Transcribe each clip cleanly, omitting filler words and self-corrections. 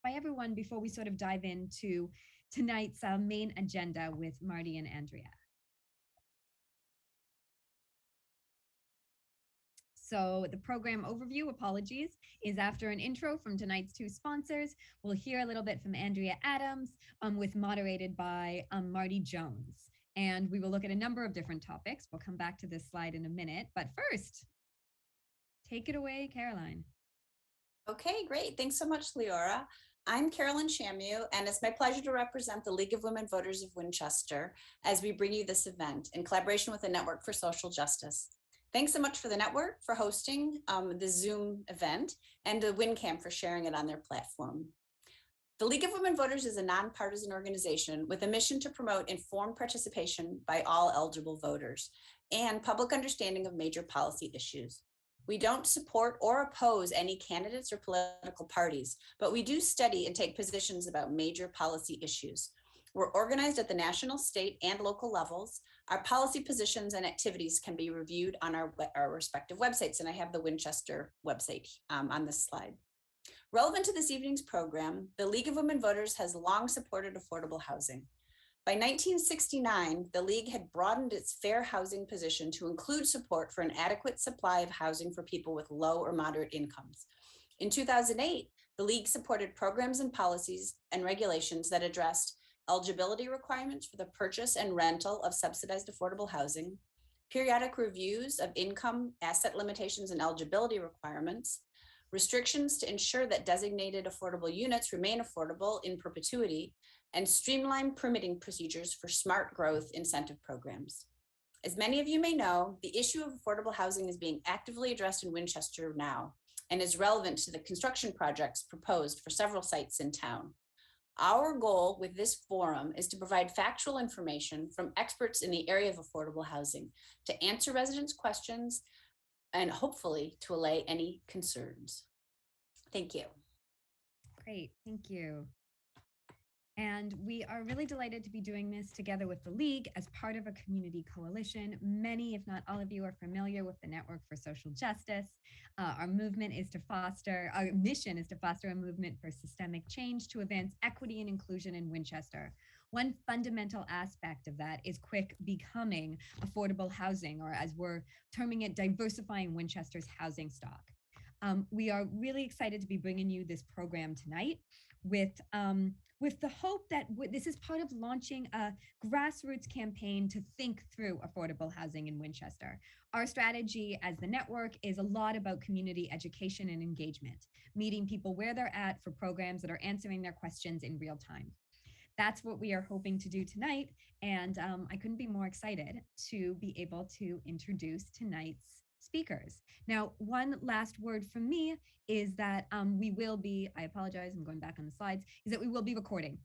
by everyone before we sort of dive into tonight's main agenda with Marty and Andrea. So the program overview, apologies, is after an intro from tonight's two sponsors. We'll hear a little bit from Andrea Adams, with moderated by Marty Jones. And we will look at a number of different topics. We'll come back to this slide in a minute. But first, take it away, Caroline. Okay, great. Thanks so much, Leora. I'm Carolyn Shamu, and it's my pleasure to represent the League of Women Voters of Winchester as we bring you this event in collaboration with the Network for Social Justice. Thanks so much for the network for hosting the Zoom event and the WinCam for sharing it on their platform. The League of Women Voters is a nonpartisan organization with a mission to promote informed participation by all eligible voters and public understanding of major policy issues. We don't support or oppose any candidates or political parties, but we do study and take positions about major policy issues. We're organized at the national, state, and local levels. Our policy positions and activities can be reviewed on our respective websites, and I have the Winchester website on this slide. Relevant to this evening's program, the League of Women Voters has long supported affordable housing. By 1969, the League had broadened its fair housing position to include support for an adequate supply of housing for people with low or moderate incomes. In 2008, the League supported programs and policies and regulations that addressed eligibility requirements for the purchase and rental of subsidized affordable housing, periodic reviews of income, asset limitations, and eligibility requirements, restrictions to ensure that designated affordable units remain affordable in perpetuity, and streamlined permitting procedures for smart growth incentive programs. As many of you may know, the issue of affordable housing is being actively addressed in Winchester now and is relevant to the construction projects proposed for several sites in town. Our goal with this forum is to provide factual information from experts in the area of affordable housing to answer residents' questions and hopefully to allay any concerns. Thank you. Great, thank you. And we are really delighted to be doing this together with the League as part of a community coalition. Many, if not all of you, are familiar with the Network for Social Justice. Our mission is to foster a movement for systemic change to advance equity and inclusion in Winchester. One fundamental aspect of that is quick becoming affordable housing, or as we're terming it, diversifying Winchester's housing stock. We are really excited to be bringing you this program tonight with the hope that this is part of launching a grassroots campaign to think through affordable housing in Winchester. Our strategy as the network is a lot about community education and engagement, meeting people where they're at for programs that are answering their questions in real time. That's what we are hoping to do tonight, and I couldn't be more excited to be able to introduce tonight's speakers. Now, one last word from me is that we will be, I apologize, I'm going back on the slides, is that we will be recording.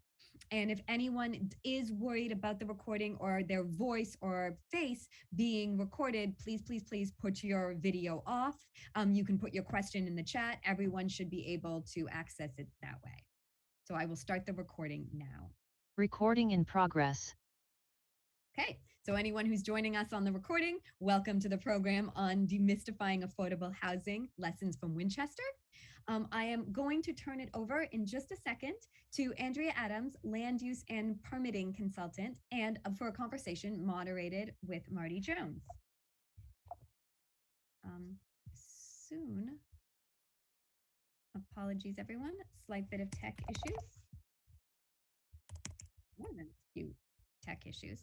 And if anyone is worried about the recording or their voice or face being recorded, please, please, please put your video off. You can put your question in the chat. Everyone should be able to access it that way. So I will start the recording now. Recording in progress. Okay, so anyone who's joining us on the recording, welcome to the program on Demystifying Affordable Housing, Lessons from Winchester. I am going to turn it over in just a second to Andrea Adams, Land Use and Permitting Consultant, and for a conversation moderated with Marty Jones. Soon. Apologies, everyone. Slight bit of tech issues. More than a few tech issues.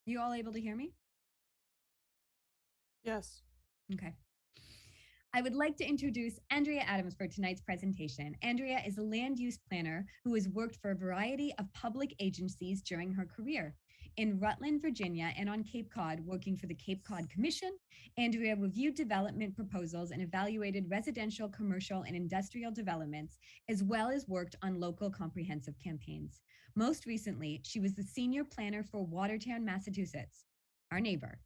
You all able to hear me? Yes. Okay. I would like to introduce Andrea Adams for tonight's presentation. Andrea is a land use planner who has worked for a variety of public agencies during her career. In Rutland, Virginia, and on Cape Cod, working for the Cape Cod Commission, Andrea reviewed development proposals and evaluated residential, commercial, and industrial developments, as well as worked on local comprehensive campaigns. Most recently, she was the senior planner for Watertown, Massachusetts, our neighbor.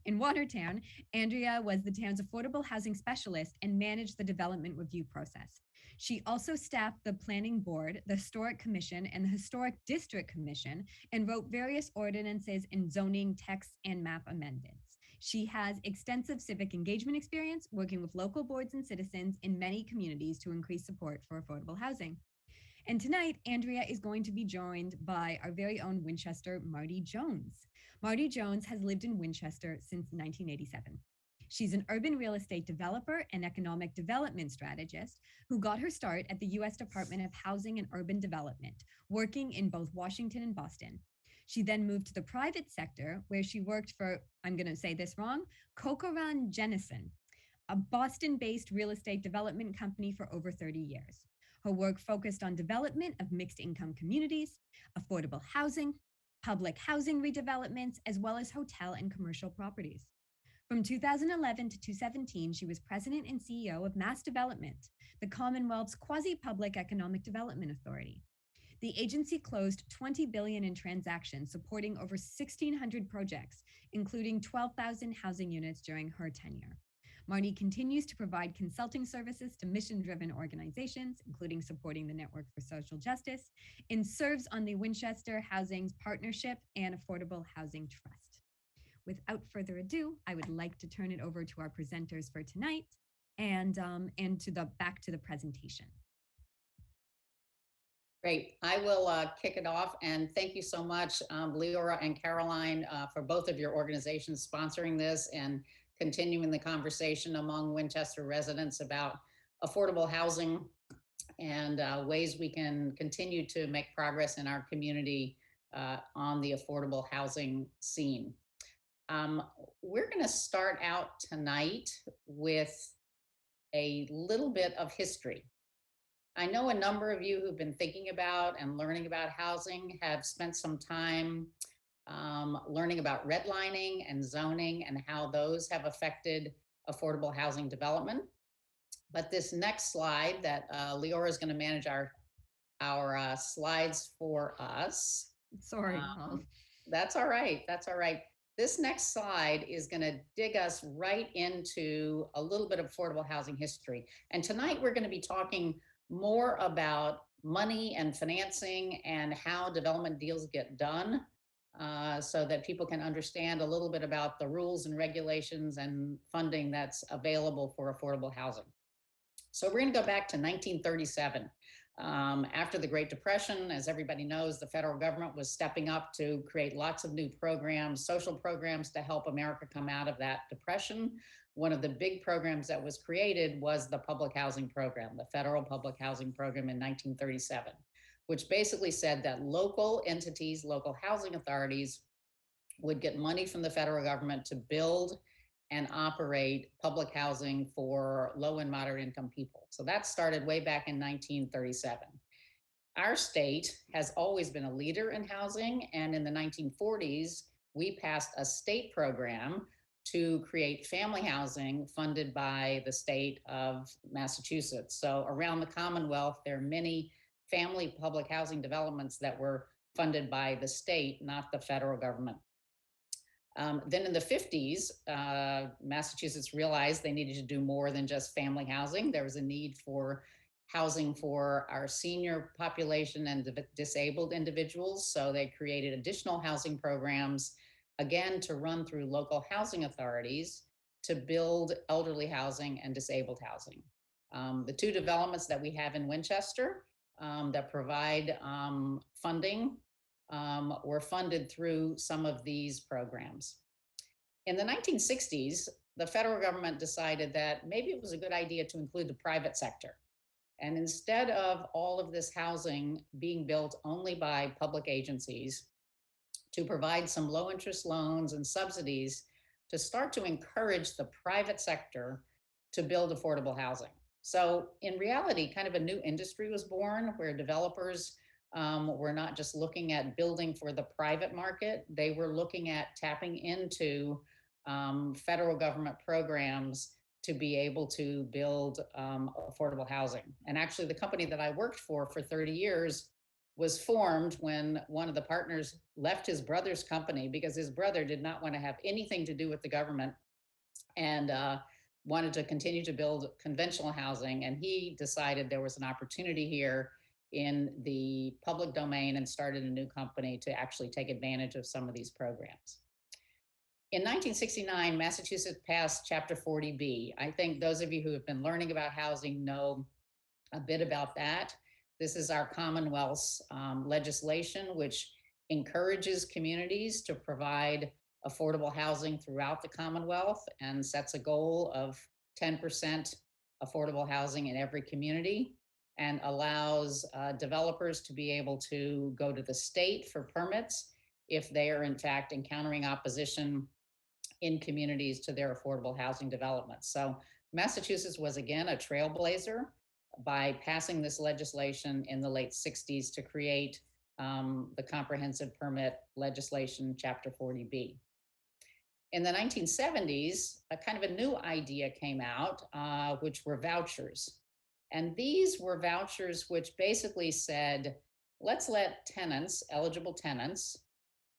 In Watertown, Andrea was the town's affordable housing specialist and managed the development review process. She also staffed the Planning Board, the Historic Commission, and the Historic District Commission, and wrote various ordinances and zoning texts and map amendments. She has extensive civic engagement experience working with local boards and citizens in many communities to increase support for affordable housing. And tonight, Andrea is going to be joined by our very own Winchester, Marty Jones. Marty Jones has lived in Winchester since 1987. She's an urban real estate developer and economic development strategist who got her start at the U.S. Department of Housing and Urban Development, working in both Washington and Boston. She then moved to the private sector where she worked for, I'm going to say this wrong, Cochran Jennison, a Boston-based real estate development company for over 30 years. Her work focused on development of mixed income communities, affordable housing, public housing redevelopments, as well as hotel and commercial properties. From 2011 to 2017, she was president and CEO of Mass Development, the Commonwealth's quasi-public economic development authority. The agency closed $20 billion in transactions supporting over 1,600 projects, including 12,000 housing units during her tenure. Marty continues to provide consulting services to mission-driven organizations, including supporting the Network for Social Justice, and serves on the Winchester Housing Partnership and Affordable Housing Trust. Without further ado, I would like to turn it over to our presenters for tonight and back to the presentation. Great. I will kick it off, and thank you so much, Leora and Caroline, for both of your organizations sponsoring this and continuing the conversation among Winchester residents about affordable housing and ways we can continue to make progress in our community on the affordable housing scene. We're going to start out tonight with a little bit of history. I know a number of you who've been thinking about and learning about housing have spent some time learning about redlining and zoning and how those have affected affordable housing development. But this next slide that Leora is going to manage our slides for us. Sorry, That's all right. That's all right. This next slide is going to dig us right into a little bit of affordable housing history. And tonight we're going to be talking more about money and financing and how development deals get done, so that people can understand a little bit about the rules and regulations and funding that's available for affordable housing. So we're going to go back to 1937. After the Great Depression, as everybody knows, the federal government was stepping up to create lots of new programs, social programs to help America come out of that depression. One of the big programs that was created was the public housing program, the federal public housing program in 1937, which basically said that local entities, local housing authorities would get money from the federal government to build and operate public housing for low and moderate income people. So that started way back in 1937. Our state has always been a leader in housing, and in the 1940s, we passed a state program to create family housing funded by the state of Massachusetts. So around the Commonwealth, there are many family public housing developments that were funded by the state, not the federal government. Then in the 50s, Massachusetts realized they needed to do more than just family housing. There was a need for housing for our senior population and disabled individuals. So they created additional housing programs, again, to run through local housing authorities to build elderly housing and disabled housing. The two developments that we have in Winchester that provide funding were funded through some of these programs. In the 1960s, the federal government decided that maybe it was a good idea to include the private sector. And instead of all of this housing being built only by public agencies, to provide some low interest loans and subsidies to start to encourage the private sector to build affordable housing. So in reality, kind of a new industry was born where developers were not just looking at building for the private market, they were looking at tapping into federal government programs to be able to build affordable housing. And actually the company that I worked for 30 years was formed when one of the partners left his brother's company because his brother did not want to have anything to do with the government and wanted to continue to build conventional housing. And he decided there was an opportunity here in the public domain and started a new company to actually take advantage of some of these programs. In 1969, Massachusetts passed Chapter 40B. I think those of you who have been learning about housing know a bit about that. This is our Commonwealth's legislation, which encourages communities to provide affordable housing throughout the Commonwealth and sets a goal of 10% affordable housing in every community, and allows developers to be able to go to the state for permits if they are in fact encountering opposition in communities to their affordable housing development. So Massachusetts was again a trailblazer by passing this legislation in the late 60s to create the comprehensive permit legislation, Chapter 40B. In the 1970s, a kind of a new idea came out, which were vouchers. And these were vouchers which basically said, let's let tenants, eligible tenants,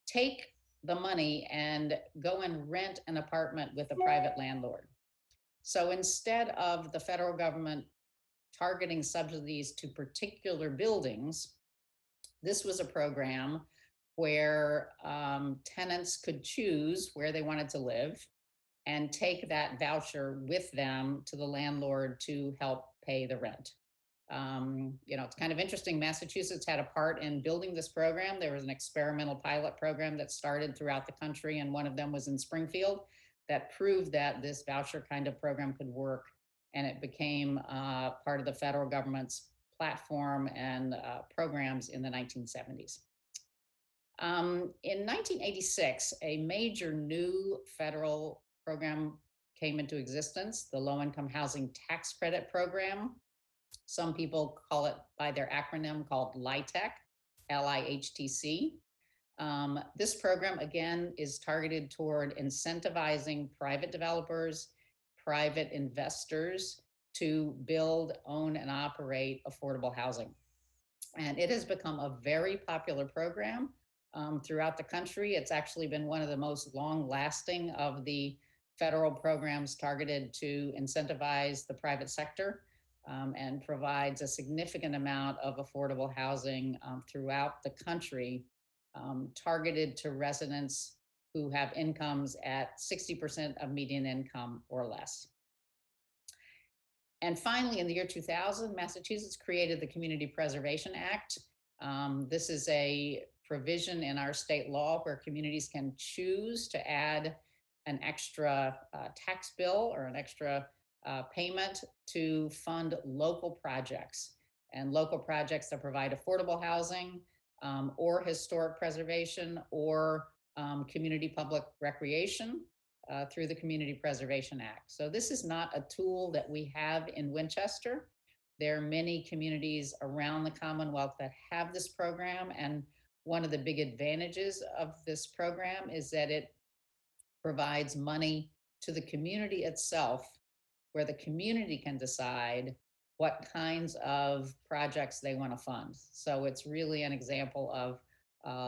take the money and go and rent an apartment with a private landlord. So instead of the federal government targeting subsidies to particular buildings, this was a program where tenants could choose where they wanted to live and take that voucher with them to the landlord to help pay the rent. It's kind of interesting. Massachusetts had a part in building this program. There was an experimental pilot program that started throughout the country, and one of them was in Springfield that proved that this voucher kind of program could work, and it became part of the federal government's platform and programs in the 1970s. In 1986, a major new federal program came into existence, the Low-Income Housing Tax Credit Program. Some people call it by their acronym called LIHTC, L-I-H-T-C. This program, again, is targeted toward incentivizing private developers, private investors to build, own, and operate affordable housing. And it has become a very popular program throughout the country. It's actually been one of the most long-lasting of the federal programs targeted to incentivize the private sector, and provides a significant amount of affordable housing throughout the country, targeted to residents who have incomes at 60% of median income or less. And finally, in the year 2000, Massachusetts created the Community Preservation Act. This is a provision in our state law where communities can choose to add an extra tax bill or an extra payment to fund local projects, and local projects that provide affordable housing or historic preservation or community public recreation through the Community Preservation Act. So this is not a tool that we have in Winchester. There are many communities around the Commonwealth that have this program, and one of the big advantages of this program is that it provides money to the community itself, where the community can decide what kinds of projects they want to fund. So it's really an example of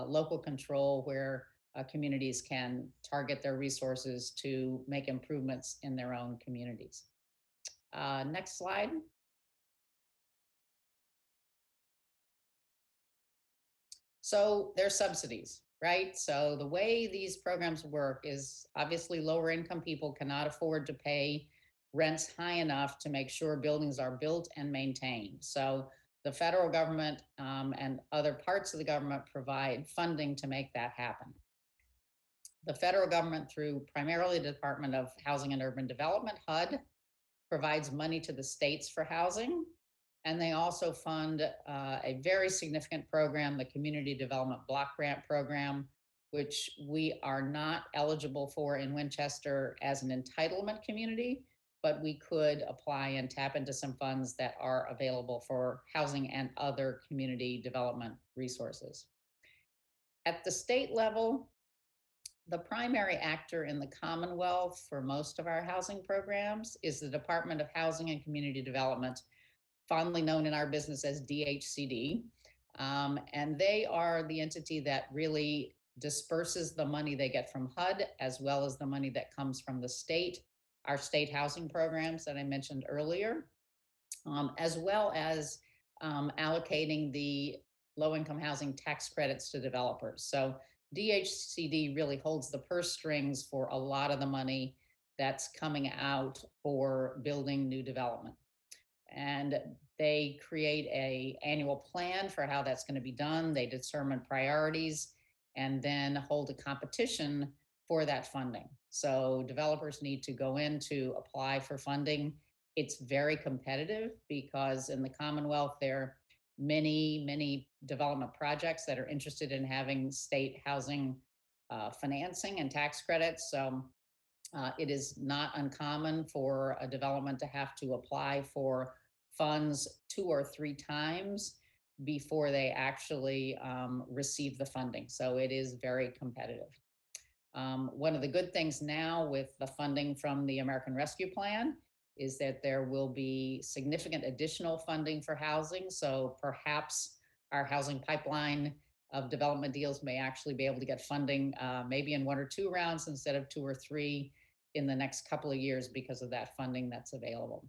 local control where communities can target their resources to make improvements in their own communities. Next slide. So there's subsidies, right? So the way these programs work is obviously lower income people cannot afford to pay rents high enough to make sure buildings are built and maintained. So the federal government and other parts of the government provide funding to make that happen. The federal government, through primarily the Department of Housing and Urban Development, HUD, provides money to the states for housing. And they also fund a very significant program, the Community Development Block Grant Program, which we are not eligible for in Winchester as an entitlement community, but we could apply and tap into some funds that are available for housing and other community development resources. At the state level, the primary actor in the Commonwealth for most of our housing programs is the Department of Housing and Community Development, fondly known in our business as DHCD. And they are the entity that really disperses the money they get from HUD, as well as the money that comes from the state, our state housing programs that I mentioned earlier, as well as allocating the low-income housing tax credits to developers. So DHCD really holds the purse strings for a lot of the money that's coming out for building new development. And they create a annual plan for how that's going to be done. They determine priorities and then hold a competition for that funding. So developers need to go in to apply for funding. It's very competitive because in the Commonwealth, there are many development projects that are interested in having state housing financing and tax credits. So it is not uncommon for a development to have to apply for funds 2 or 3 times before they actually receive the funding. So it is very competitive. One of the good things now with the funding from the American Rescue Plan is that there will be significant additional funding for housing. So perhaps our housing pipeline of development deals may actually be able to get funding maybe in 1 or 2 rounds instead of 2 or 3 in the next couple of years because of that funding that's available.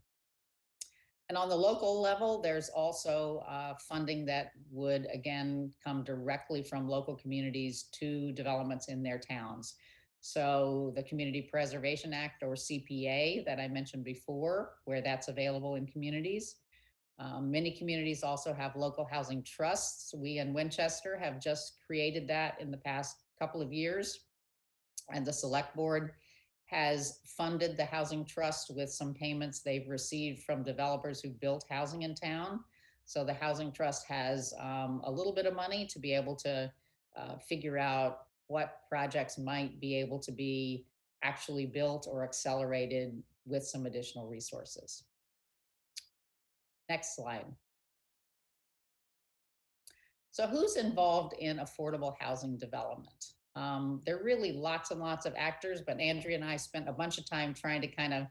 And on the local level, there's also funding that would, again, come directly from local communities to developments in their towns. So the Community Preservation Act, or CPA, that I mentioned before, where that's available in communities. Many communities also have local housing trusts. We in Winchester have just created that in the past couple of years. And the Select Board has funded the housing trust with some payments they've received from developers who built housing in town. So the housing trust has a little bit of money to be able to figure out what projects might be able to be actually built or accelerated with some additional resources. Next slide. So who's involved in affordable housing development? There are really lots and lots of actors, but Andrea and I spent a bunch of time trying to kind of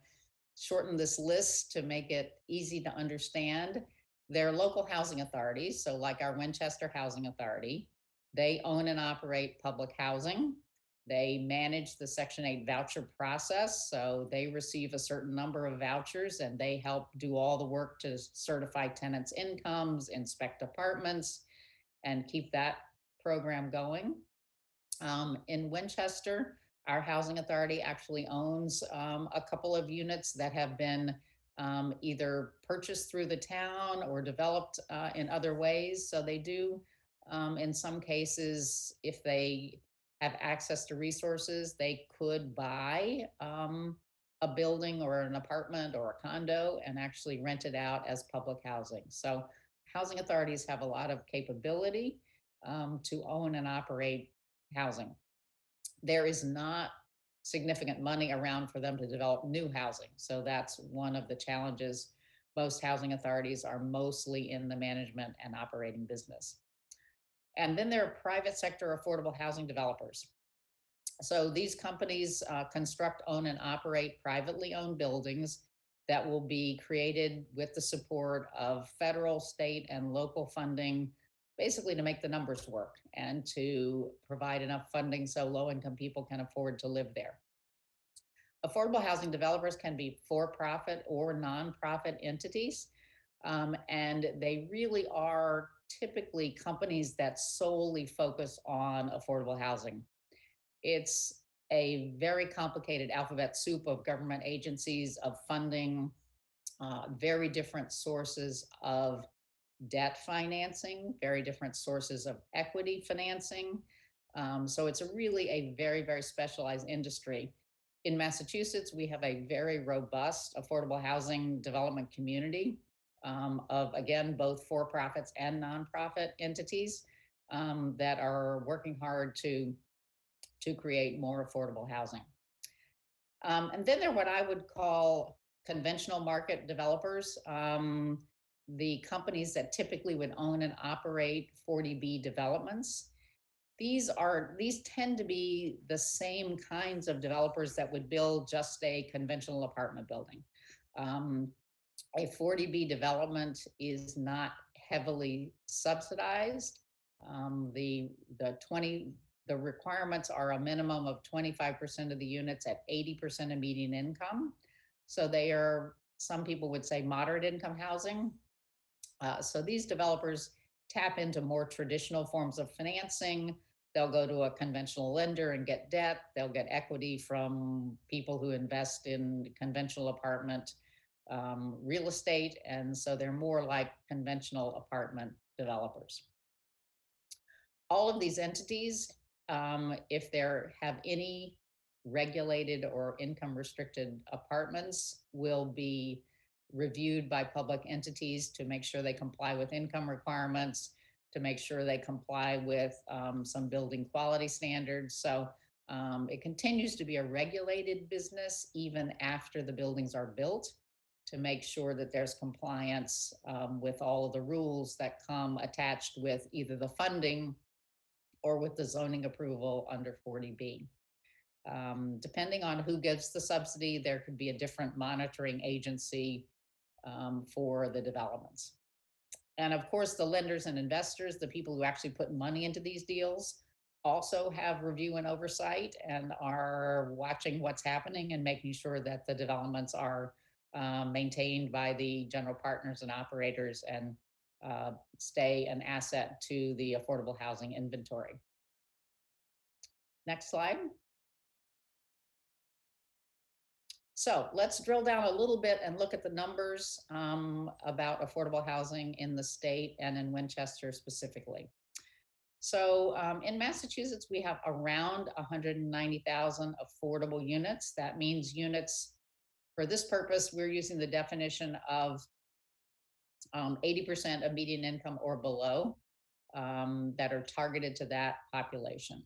shorten this list to make it easy to understand. There are local housing authorities, so like our Winchester Housing Authority. They own and operate public housing. They manage the Section 8 voucher process, so they receive a certain number of vouchers and they help do all the work to certify tenants' incomes, inspect apartments, and keep that program going. In Winchester, our housing authority actually owns a couple of units that have been either purchased through the town or developed in other ways. So they do, in some cases, if they have access to resources, they could buy a building or an apartment or a condo and actually rent it out as public housing. So housing authorities have a lot of capability to own and operate housing. There is not significant money around for them to develop new housing. So that's one of the challenges. Most housing authorities are mostly in the management and operating business. And then there are private sector affordable housing developers. So these companies construct, own, and operate privately owned buildings that will be created with the support of federal, state, and local funding, basically to make the numbers work and to provide enough funding so low-income people can afford to live there. Affordable housing developers can be for-profit or nonprofit entities, and they really are typically companies that solely focus on affordable housing. It's a very complicated alphabet soup of government agencies, of funding, very different sources of debt financing, very different sources of equity financing. So it's really a very specialized industry. In Massachusetts, we have a very robust affordable housing development community of, again, both for-profits and nonprofit entities that are working hard to create more affordable housing. And then there are what I would call conventional market developers, the companies that typically would own and operate 40B developments. These tend to be the same kinds of developers that would build just a conventional apartment building. A 40B development is not heavily subsidized. The requirements are a minimum of 25% of the units at 80% of median income. So they are, some people would say, moderate income housing. So these developers tap into more traditional forms of financing, they'll go to a conventional lender and get debt. They'll get equity from people who invest in conventional apartment real estate. And so they're more like conventional apartment developers. All of these entities, if they have any regulated or income restricted apartments, will be reviewed by public entities to make sure they comply with income requirements, to make sure they comply with some building quality standards. So it continues to be a regulated business even after the buildings are built, to make sure that there's compliance with all of the rules that come attached with either the funding or with the zoning approval under 40B. Depending on who gives the subsidy, there could be a different monitoring agency for the developments. And of course, the lenders and investors, the people who actually put money into these deals, also have review and oversight and are watching what's happening and making sure that the developments are maintained by the general partners and operators and stay an asset to the affordable housing inventory. Next slide. So let's drill down a little bit and look at the numbers about affordable housing in the state and in Winchester specifically. So in Massachusetts, we have around 190,000 affordable units. That means units, for this purpose, we're using the definition of 80% of median income or below that are targeted to that population.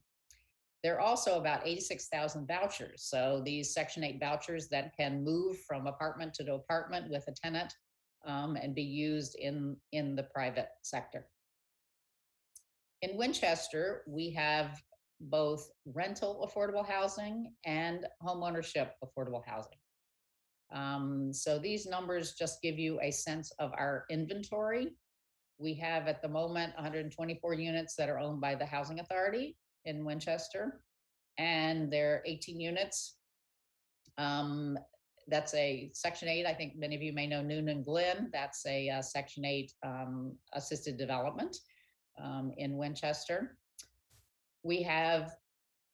There are also about 86,000 vouchers. So these Section 8 vouchers that can move from apartment to apartment with a tenant and be used in the private sector. In Winchester, we have both rental affordable housing and homeownership affordable housing. So these numbers just give you a sense of our inventory. We have at the moment 124 units that are owned by the Housing Authority in Winchester, and there are 18 units. That's a Section 8. I think many of you may know Noonan Glen. That's a Section 8 assisted development in Winchester. We have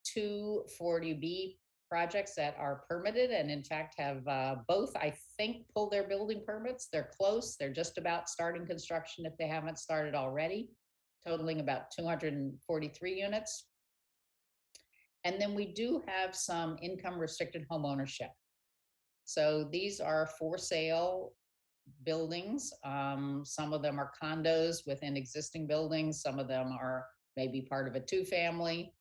2 40B projects that are permitted and in fact have both, I think, pulled their building permits. They're close. They're just about starting construction if they haven't started already, totaling about 243 units. And then we do have some income restricted home ownership. So these are for sale buildings. Some of them are condos within existing buildings. Some of them are maybe part of a 2-family.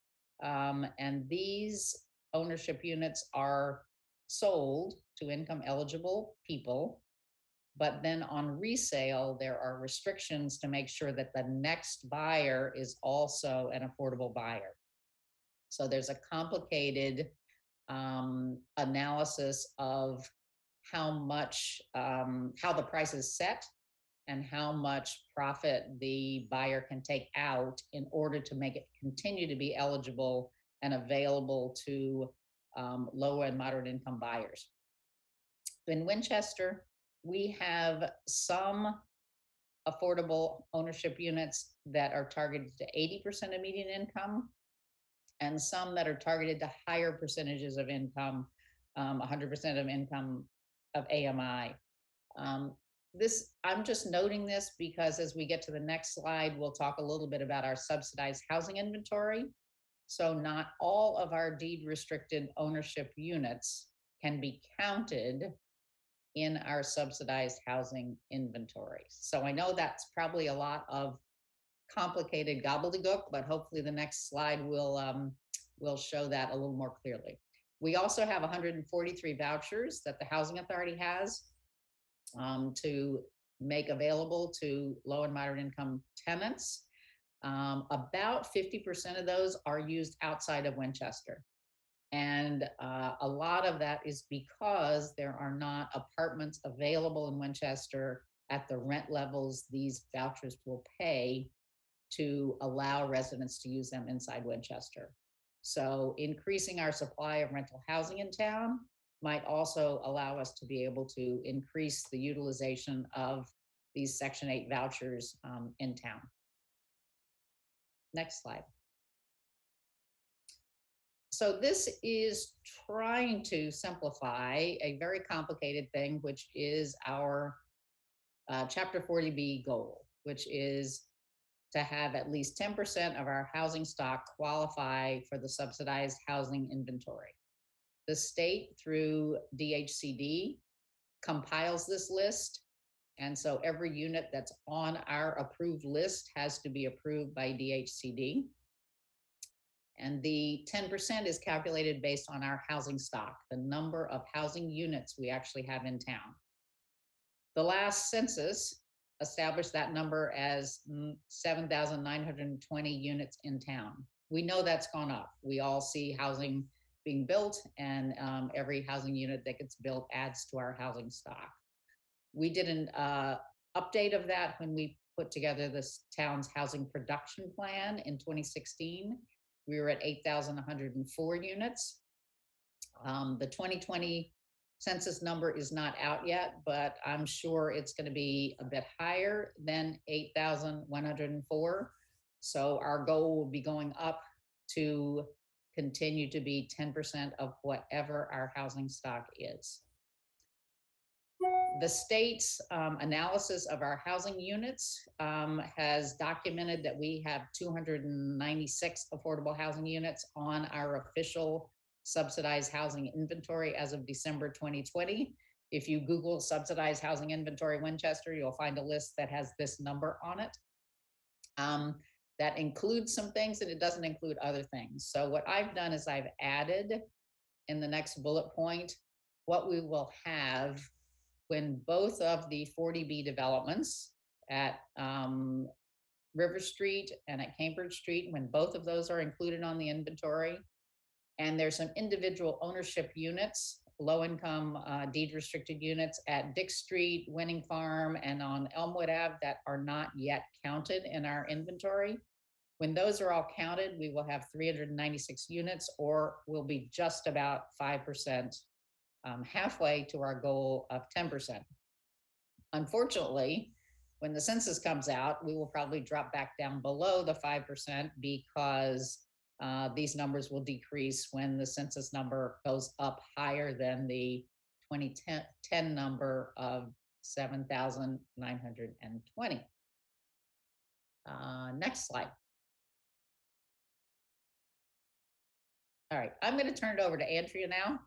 And these ownership units are sold to income eligible people. But then on resale, there are restrictions to make sure that the next buyer is also an affordable buyer. So there's a complicated analysis of how the price is set and how much profit the buyer can take out in order to make it continue to be eligible and available to low and moderate income buyers. In Winchester, we have some affordable ownership units that are targeted to 80% of median income, and some that are targeted to higher percentages of income, 100% of income of AMI. I'm just noting this because as we get to the next slide, we'll talk a little bit about our subsidized housing inventory. So not all of our deed restricted ownership units can be counted in our subsidized housing inventory. So I know that's probably a lot of complicated gobbledygook, but hopefully the next slide will show that a little more clearly. We also have 143 vouchers that the Housing Authority has to make available to low and moderate income tenants. About 50% of those are used outside of Winchester. And a lot of that is because there are not apartments available in Winchester at the rent levels these vouchers will pay to allow residents to use them inside Winchester. So increasing our supply of rental housing in town might also allow us to be able to increase the utilization of these Section 8 vouchers in town. Next slide. So this is trying to simplify a very complicated thing, which is our Chapter 40B goal, which is to have at least 10% of our housing stock qualify for the subsidized housing inventory. The state, through DHCD, compiles this list. And so every unit that's on our approved list has to be approved by DHCD. And the 10% is calculated based on our housing stock, the number of housing units we actually have in town. The last census established that number as 7,920 units in town. We know that's gone up. We all see housing being built, and every housing unit that gets built adds to our housing stock. We did an update of that when we put together this town's housing production plan in 2016. We were at 8,104 units. The 2020 census number is not out yet, but I'm sure it's going to be a bit higher than 8,104. So our goal will be going up to continue to be 10% of whatever our housing stock is. The state's analysis of our housing units has documented that we have 296 affordable housing units on our official subsidized housing inventory as of December 2020. If you Google subsidized housing inventory Winchester, you'll find a list that has this number on it. That includes some things and it doesn't include other things. So what I've done is I've added in the next bullet point what we will have when both of the 40B developments at River Street and at Cambridge Street, when both of those are included on the inventory. And there's some individual ownership units, low-income deed-restricted units at Dick Street, Winning Farm, and on Elmwood Ave that are not yet counted in our inventory. When those are all counted, we will have 396 units, or we'll be just about 5%, halfway to our goal of 10%. Unfortunately, when the census comes out, we will probably drop back down below the 5% because these numbers will decrease when the census number goes up higher than the 2010 number of 7,920. Next slide. All right, I'm going to turn it over to Andrea now.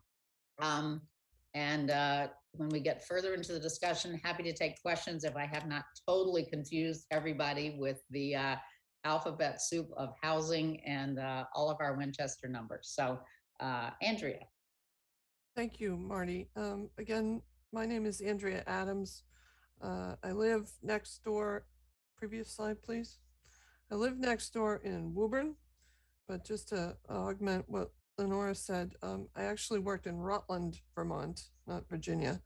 When we get further into the discussion, happy to take questions if I have not totally confused everybody with the alphabet soup of housing and all of our Winchester numbers. So, Andrea. Thank you, Marty. Again, my name is Andrea Adams. I live next door. Previous slide, please. I live next door in Woburn, but just to augment what Lenora said, I actually worked in Rutland, Vermont, not Virginia.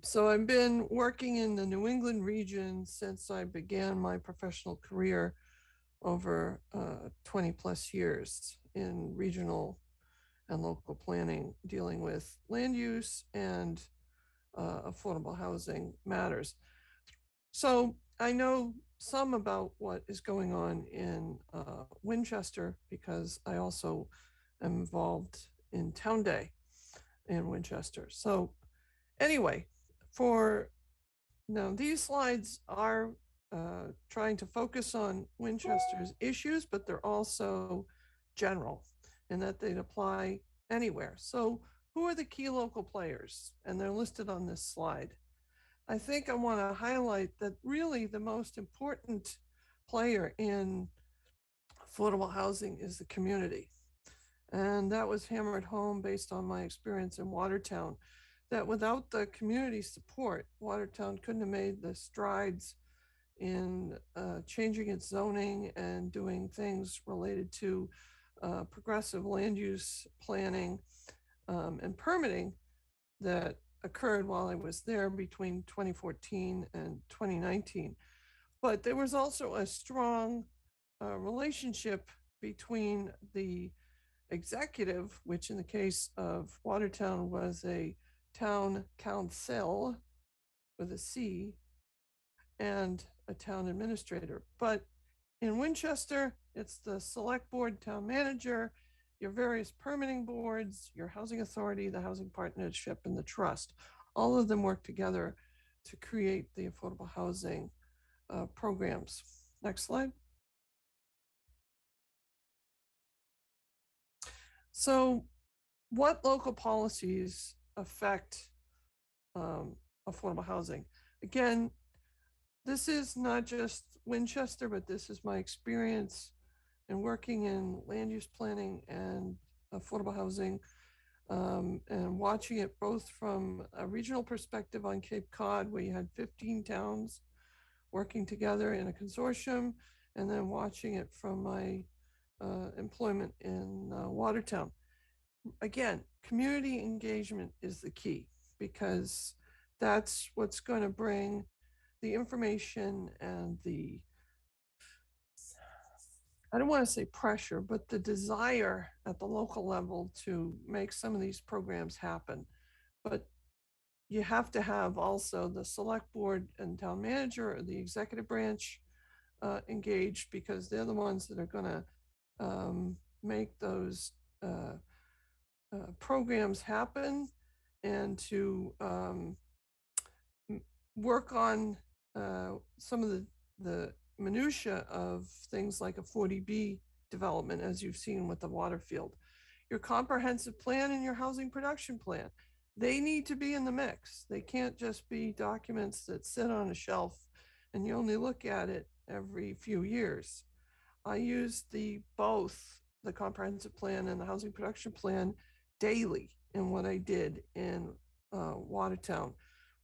So I've been working in the New England region since I began my professional career over 20 plus years in regional and local planning, dealing with land use and affordable housing matters. So I know some about what is going on in Winchester because I also am involved in Town Day in Winchester. So anyway, for now, these slides are trying to focus on Winchester's issues, but they're also general in that they'd apply anywhere. So who are the key local players? And they're listed on this slide. I think I want to highlight that really the most important player in affordable housing is the community. And that was hammered home based on my experience in Watertown, that without the community support, Watertown couldn't have made the strides in changing its zoning and doing things related to progressive land use planning and permitting that occurred while I was there between 2014 and 2019. But there was also a strong relationship between the executive, which in the case of Watertown was a town council with a C, and a town administrator. But in Winchester, it's the select board, town manager. your various permitting boards, your housing authority, the housing partnership, and the trust. All of them work together to create the affordable housing programs. Next slide. So what local policies affect affordable housing? Again, this is not just Winchester, but this is my experience in working in land use planning and affordable housing, and watching it both from a regional perspective on Cape Cod, where you had 15 towns working together in a consortium, and then watching it from my employment in Watertown. Again, community engagement is the key, because that's what's going to bring the information and the, I don't want to say pressure, but the desire at the local level to make some of these programs happen. But you have to have also the select board and town manager or the executive branch engaged, because they're the ones that are going to make those programs happen, and to work on some of the minutia of things like a 40B development, as you've seen with the Waterfield. Your comprehensive plan and your housing production plan, they need to be in the mix. They can't just be documents that sit on a shelf and you only look at it every few years. I use both the comprehensive plan and the housing production plan daily in what I did in Watertown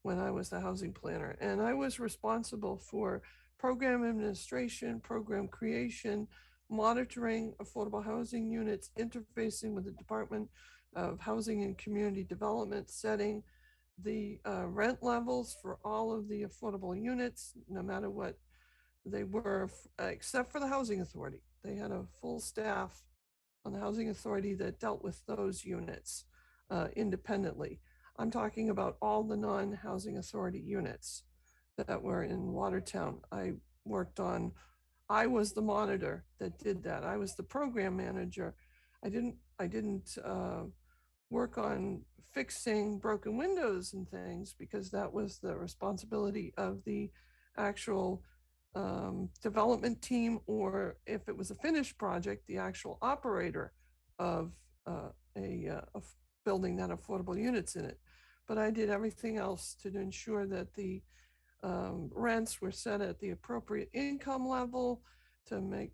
when I was the housing planner. And I was responsible for program administration, program creation, monitoring affordable housing units, interfacing with the Department of Housing and Community Development, setting the rent levels for all of the affordable units, no matter what they were, except for the housing authority. They had a full staff on the housing authority that dealt with those units independently. I'm talking about all the non-housing authority units that were in Watertown. I was the monitor that did that. I was the program manager. I didn't work on fixing broken windows and things, because that was the responsibility of the actual development team, or if it was a finished project, the actual operator of a building that affordable units in it. But I did everything else to ensure that the rents were set at the appropriate income level to make,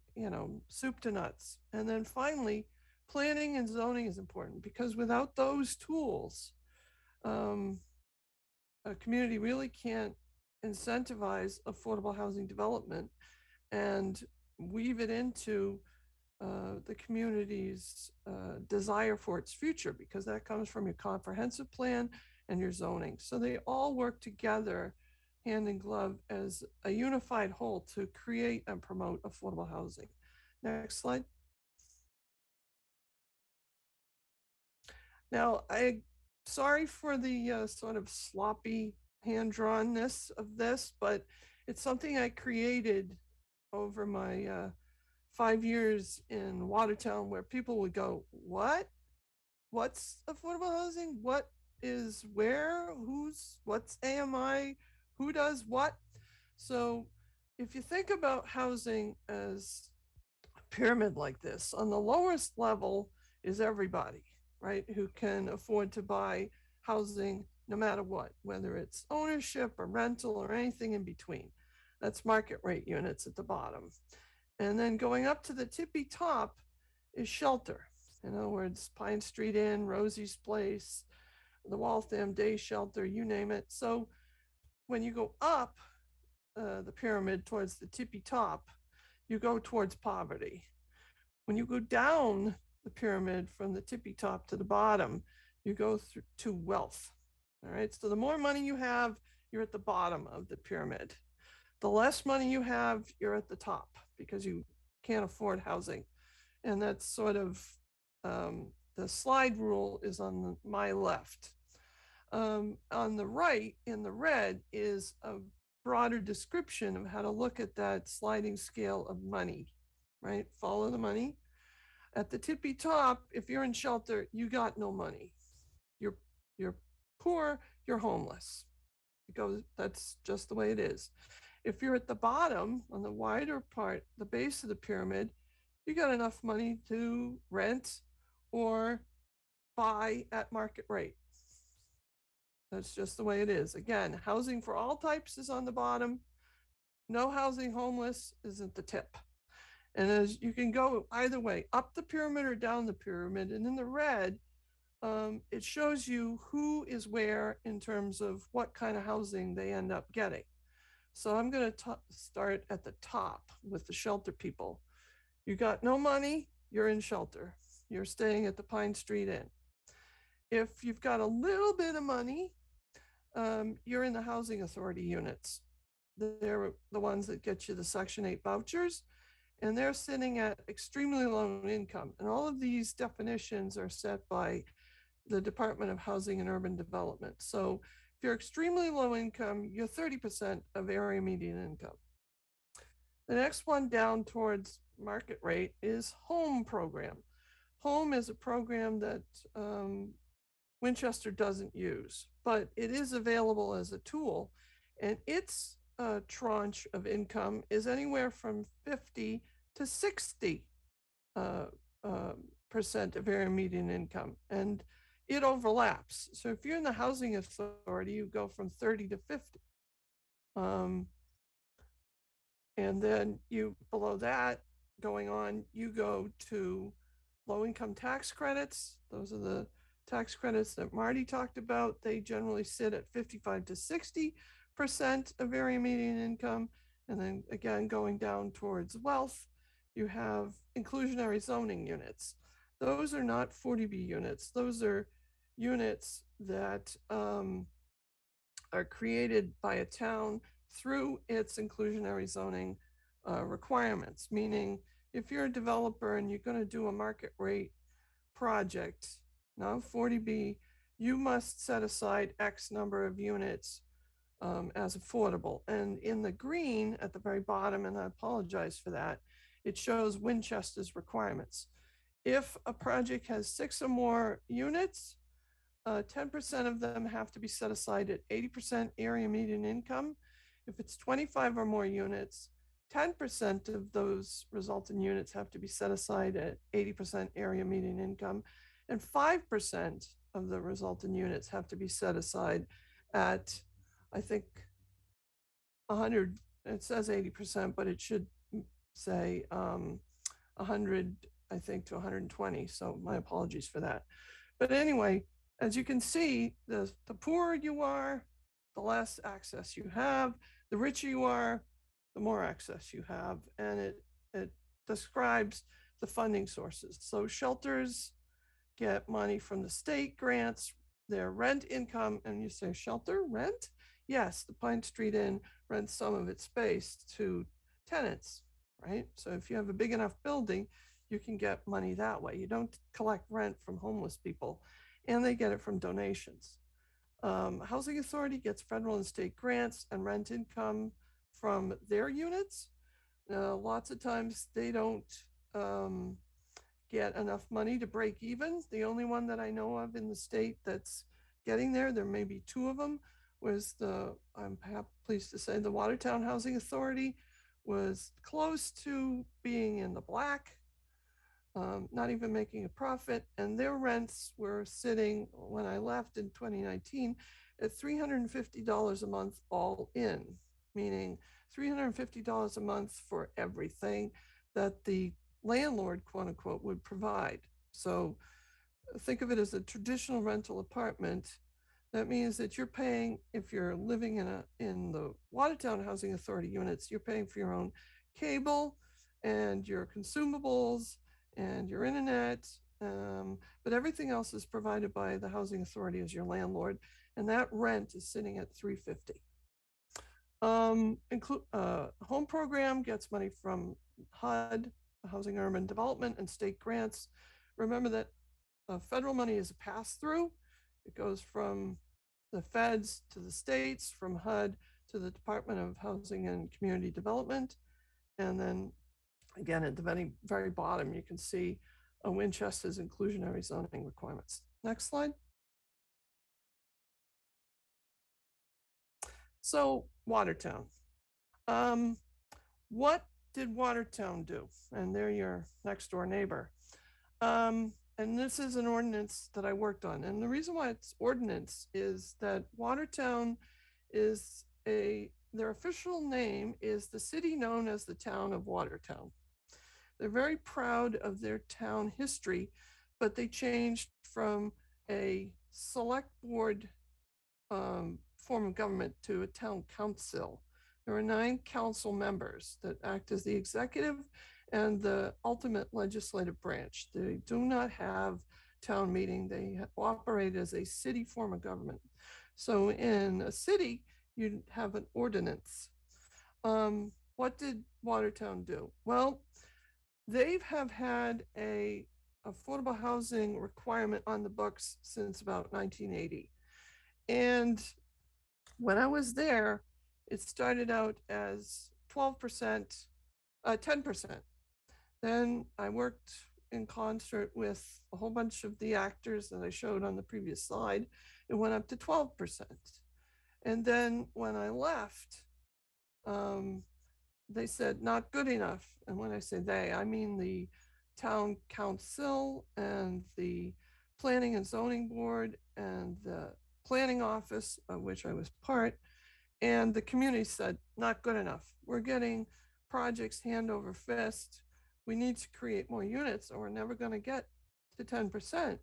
soup to nuts. And then finally, planning and zoning is important, because without those tools, a community really can't incentivize affordable housing development and weave it into the community's desire for its future, because that comes from your comprehensive plan and your zoning. So they all work together hand in glove as a unified whole to create and promote affordable housing. Next slide. Now, sorry for the sort of sloppy hand-drawnness of this, but it's something I created over my 5 years in Watertown, where people would go, what? What's affordable housing? What is where? What's AMI? Who does what? So if you think about housing as a pyramid like this, on the lowest level is everybody, right, who can afford to buy housing no matter what, whether it's ownership or rental or anything in between. That's market rate units at the bottom. And then going up to the tippy top is shelter. In other words, Pine Street Inn, Rosie's Place, the Waltham Day Shelter, you name it. So when you go up the pyramid towards the tippy top, you go towards poverty. When you go down the pyramid from the tippy top to the bottom, you go to wealth. All right, so the more money you have, you're at the bottom of the pyramid. The less money you have, you're at the top, because you can't afford housing. And that's sort of the slide rule is on my left. On the right, in the red, is a broader description of how to look at that sliding scale of money, right? Follow the money. At the tippy top, if you're in shelter, you got no money. You're poor, you're homeless. That's just the way it is. If you're at the bottom, on the wider part, the base of the pyramid, you got enough money to rent or buy at market rate. That's just the way it is. Again, housing for all types is on the bottom. No housing homeless is at the tip. And as you can go either way, up the pyramid or down the pyramid. And in the red, it shows you who is where in terms of what kind of housing they end up getting. So I'm going to start at the top with the shelter people. You got no money, you're in shelter. You're staying at the Pine Street Inn. If you've got a little bit of money, you're in the housing authority units. They're the ones that get you the Section 8 vouchers, and they're sitting at extremely low income. And all of these definitions are set by the Department of Housing and Urban Development. So if you're extremely low income, you're 30% of area median income. The next one down towards market rate is HOME program. HOME is a program that Winchester doesn't use, but it is available as a tool, and its tranche of income is anywhere from 50 to 60 percent of area median income, and it overlaps. So if you're in the housing authority, you go from 30 to 50. And then below that, going on, you go to low income tax credits. Those are the tax credits that Marty talked about. They generally sit at 55 to 60% of area median income. And then again, going down towards wealth, you have inclusionary zoning units. Those are not 40B units. Those are units that are created by a town through its inclusionary zoning requirements. Meaning, if you're a developer and you're going to do a market rate project, now 40B, you must set aside X number of units as affordable. And in the green at the very bottom, and I apologize for that, it shows Winchester's requirements. If a project has 6 or more units, 10% of them have to be set aside at 80% area median income. If it's 25 or more units, 10% of those resultant units have to be set aside at 80% area median income, and 5% of the resultant units have to be set aside at, I think, 100, it says 80%, but it should say 100, I think, to 120. So my apologies for that. But anyway, as you can see, the poorer you are, the less access you have. The richer you are, the more access you have. And it describes the funding sources. So shelters get money from the state grants, their rent income, and you say, shelter, rent? Yes, the Pine Street Inn rents some of its space to tenants, right? So if you have a big enough building, you can get money that way. You don't collect rent from homeless people, and they get it from donations. Housing Authority gets federal and state grants and rent income from their units. Lots of times they don't get enough money to break even. The only one that I know of in the state that's getting there may be 2 of them, was I'm pleased to say, the Watertown Housing Authority was close to being in the black, not even making a profit. And their rents were sitting, when I left in 2019, at $350 a month all in, meaning $350 a month for everything that the landlord, quote unquote, would provide. So think of it as a traditional rental apartment. That means that you're paying, if you're living in the Watertown Housing Authority units, you're paying for your own cable and your consumables and your internet, but everything else is provided by the Housing Authority as your landlord, and that rent is sitting at $350. Home program gets money from HUD, Housing Urban Development, and state grants. Remember that federal money is a pass-through. It goes from the feds to the states, from HUD to the Department of Housing and Community Development. And then again, at the very, very bottom, you can see Winchester's inclusionary zoning requirements. Next slide. So Watertown. What did Watertown do? And they're your next door neighbor. And this is an ordinance that I worked on. And the reason why it's ordinance is that Watertown is their official name is the city known as the town of Watertown. They're very proud of their town history, but they changed from a select board form of government to a town council. There are 9 council members that act as the executive and the ultimate legislative branch. They do not have town meeting. They operate as a city form of government. So in a city, you have an ordinance. What did Watertown do? Well, they have had a affordable housing requirement on the books since about 1980. And when I was there, it started out as 12%, 10%. Then I worked in concert with a whole bunch of the actors that I showed on the previous slide. It went up to 12%. And then when I left, they said, not good enough. And when I say they, I mean the town council and the planning and zoning board and the planning office, of which I was part, and the community said, not good enough. We're getting projects hand over fist. We need to create more units or we're never going to get to 10%.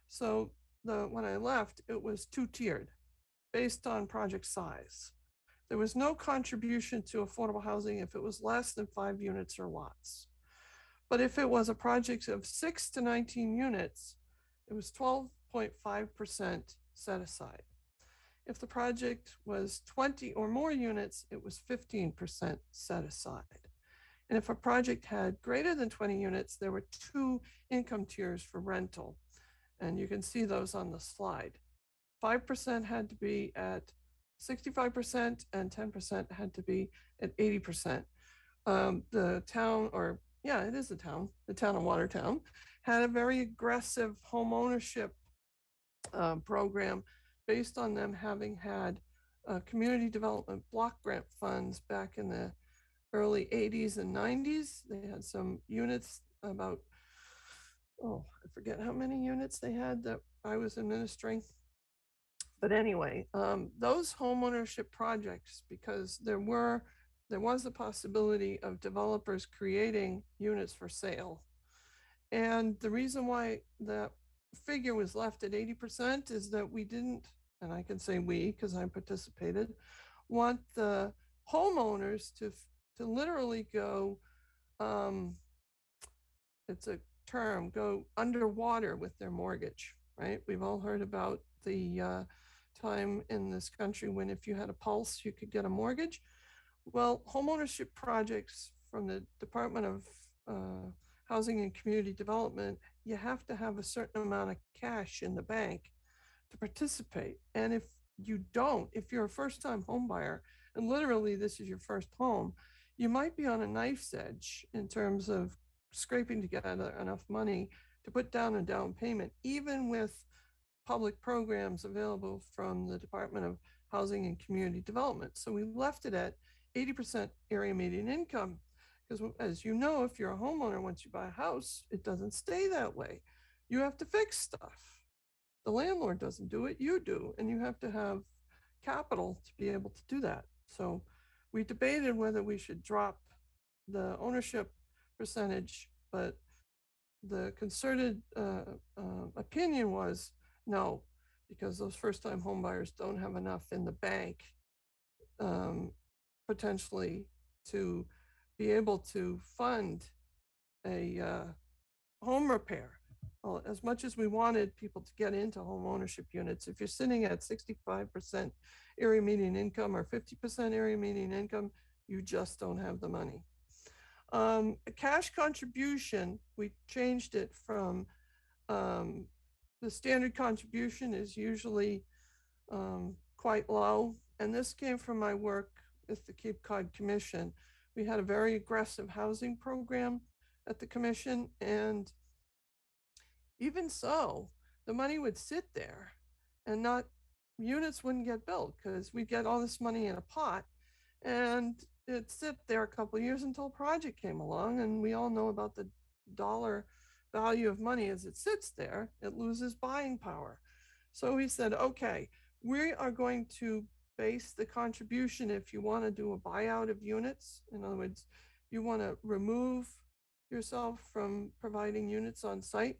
So when I left, it was 2-tiered based on project size. There was no contribution to affordable housing if it was less than 5 units or lots. But if it was a project of 6 to 19 units, it was 12.5% set aside. If the project was 20 or more units, it was 15% set aside. And if a project had greater than 20 units, there were 2 income tiers for rental. And you can see those on the slide. 5% had to be at 65% and 10% had to be at 80%. The town, or yeah, it is a town, the town of Watertown, had a very aggressive home ownership program based on them having had community development block grant funds back in the early 80s and 90s. They had some units, about, I forget how many units they had that I was administering. But anyway, those homeownership projects, because there was the possibility of developers creating units for sale. And the reason why that figure was left at 80% is that we didn't, and I can say we because I participated, want the homeowners to literally go, it's a term, go underwater with their mortgage, right? We've all heard about the time in this country when if you had a pulse, you could get a mortgage. Well, homeownership projects from the Department of Housing and Community Development, you have to have a certain amount of cash in the bank to participate. And if you don't, if you're a first-time home buyer, and literally this is your first home, you might be on a knife's edge in terms of scraping together enough money to put down a down payment, even with public programs available from the Department of Housing and Community Development. So we left it at 80% area median income. Because as you know, if you're a homeowner, once you buy a house, it doesn't stay that way. You have to fix stuff. The landlord doesn't do it, you do. And you have to have capital to be able to do that. So we debated whether we should drop the ownership percentage, but the concerted opinion was no, because those first-time homebuyers don't have enough in the bank potentially to be able to fund a home repair. Well, as much as we wanted people to get into home ownership units, if you're sitting at 65% area median income or 50% area median income, you just don't have the money. A cash contribution, we changed it from the standard contribution is usually quite low. And this came from my work with the Cape Cod Commission. We had a very aggressive housing program at the commission, and even so, the money would sit there and not, units wouldn't get built because we'd get all this money in a pot and it'd sit there a couple of years until a project came along. And we all know about the dollar value of money as it sits there, it loses buying power. So he said, okay, we are going to base the contribution if you want to do a buyout of units. In other words, you want to remove yourself from providing units on site.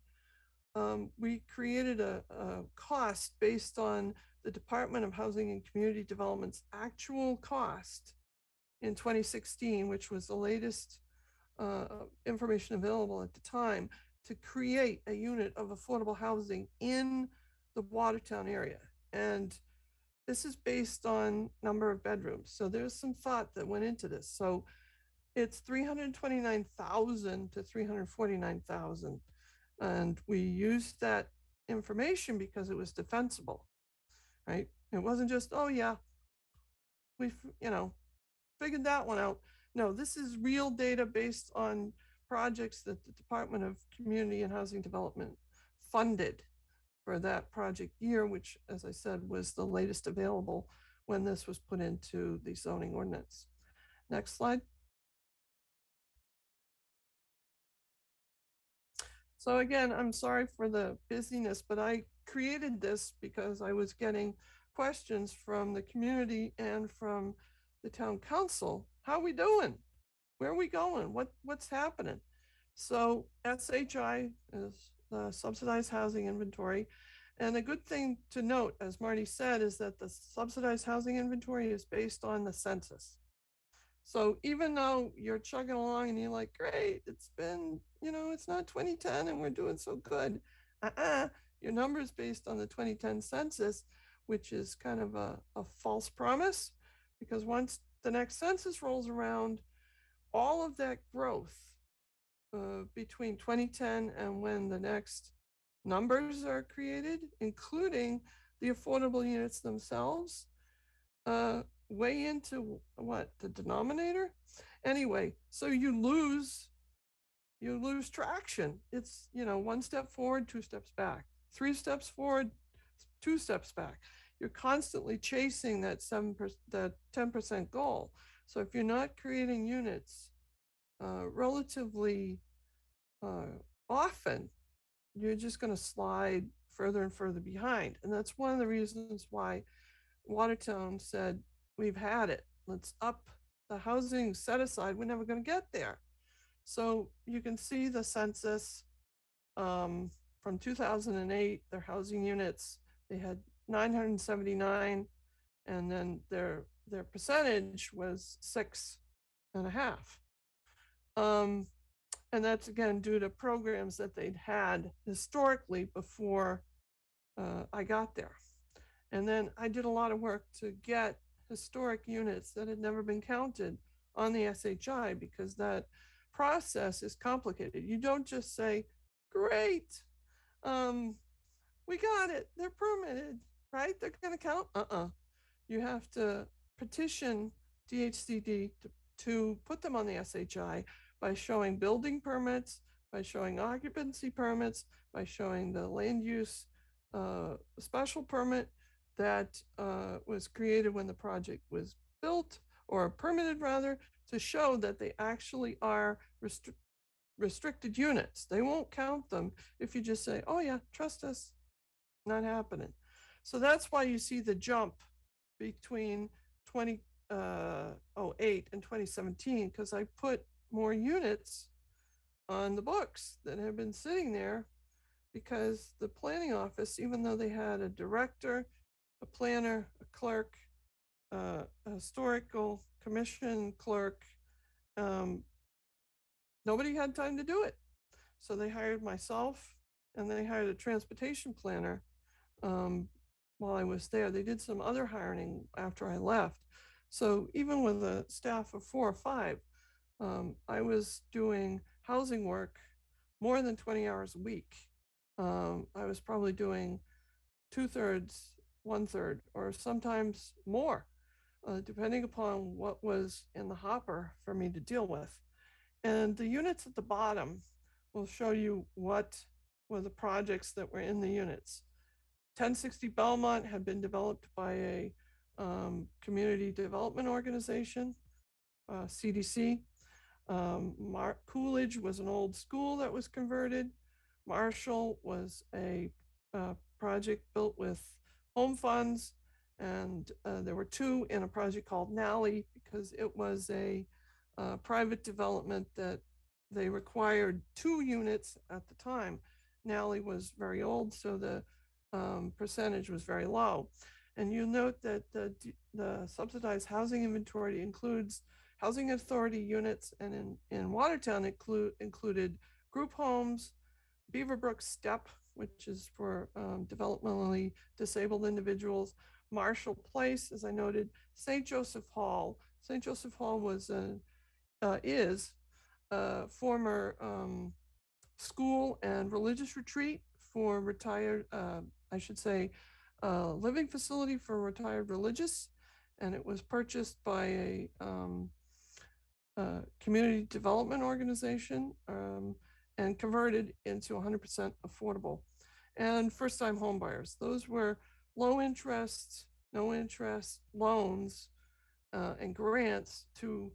We created a cost based on the Department of Housing and Community Development's actual cost in 2016, which was the latest information available at the time, to create a unit of affordable housing in the Watertown area. And this is based on number of bedrooms. So there's some thought that went into this. So it's 329,000 to 349,000. And we used that information because it was defensible, right? It wasn't just, oh yeah, we, figured that one out. No, this is real data based on projects that the Department of Community and Housing Development funded for that project year, which, as I said, was the latest available when this was put into the zoning ordinance. Next slide. So again, I'm sorry for the busyness, but I created this because I was getting questions from the community and from the town council. How are we doing? Where are we going? What's happening? So SHI is the subsidized housing inventory. And a good thing to note, as Marty said, is that the subsidized housing inventory is based on the census. So even though you're chugging along and you're like, great, it's been, it's not 2010 and we're doing so good. Your number is based on the 2010 census, which is kind of a false promise, because once the next census rolls around, all of that growth between 2010 and when the next numbers are created, including the affordable units themselves, way into what, the denominator? Anyway, so you lose traction. It's, one step forward, two steps back, 3 steps forward, 2 steps back. You're constantly chasing that 10% goal. So if you're not creating units relatively often, you're just going to slide further and further behind. And that's one of the reasons why Watertown said, we've had it. Let's up the housing set aside. We're never going to get there. So you can see the census from 2008, their housing units, they had 979, and then their percentage was 6.5. And that's again due to programs that they'd had historically before I got there. And then I did a lot of work to get historic units that had never been counted on the SHI, because that process is complicated. You don't just say, great, we got it, they're permitted, right? They're going to count. You have to petition DHCD to put them on the SHI by showing building permits, by showing occupancy permits, by showing the land use special permit that was created when the project was built, or permitted rather, to show that they actually are restricted units. They won't count them if you just say, oh yeah, trust us. Not happening. So that's why you see the jump between 2008 and 2017, because I put more units on the books that have been sitting there, because the planning office, even though they had a director, a planner, a clerk, a historical commission clerk, nobody had time to do it. So they hired myself, and they hired a transportation planner while I was there. They did some other hiring after I left. So even with a staff of 4 or 5, I was doing housing work more than 20 hours a week. I was probably doing 2/3, 1/3, or sometimes more, depending upon what was in the hopper for me to deal with. And the units at the bottom will show you what were the projects that were in the units. 1060 Belmont had been developed by a community development organization, CDC. Coolidge was an old school that was converted. Marshall was a project built with home funds, and there were two in a project called Nally because it was a private development that they required 2 units at the time. Nally was very old, so the percentage was very low. And you note that the subsidized housing inventory includes housing authority units, and in Watertown included group homes, Beaverbrook Step, which is for developmentally disabled individuals, Marshall Place, as I noted, St. Joseph Hall. St. Joseph Hall was is a former school and religious retreat for retired, I should say, living facility for retired religious, and it was purchased by a community development organization and converted into 100% affordable. And first-time home buyers, those were low interest, no interest loans and grants to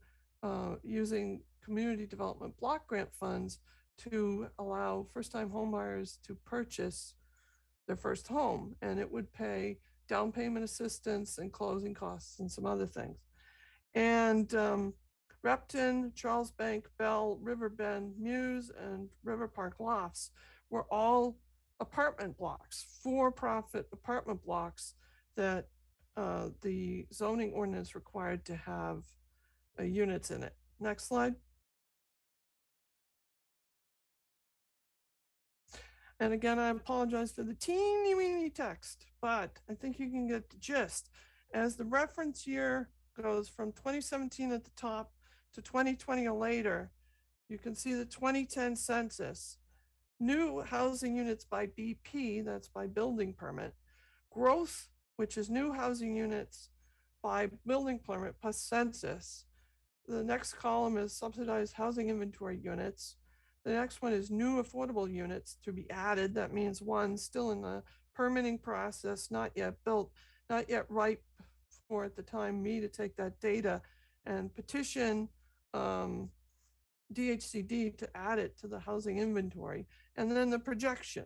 using community development block grant funds to allow first-time home buyers to purchase their first home, and it would pay down payment assistance and closing costs and some other things. And Repton, Charles Bank, Bell, Riverbend, Muse, and River Park Lofts were all apartment blocks, for-profit apartment blocks that the zoning ordinance required to have units in it. Next slide. And again, I apologize for the teeny weeny text, but I think you can get the gist. As the reference year goes from 2017 at the top to 2020 or later, you can see the 2010 census. New housing units by BP, that's by building permit. Growth, which is new housing units by building permit plus census. The next column is subsidized housing inventory units. The next one is new affordable units to be added. That means one still in the permitting process, not yet built, not yet ripe for, at the time, me to take that data and petition DHCD to add it to the housing inventory. And then the projection,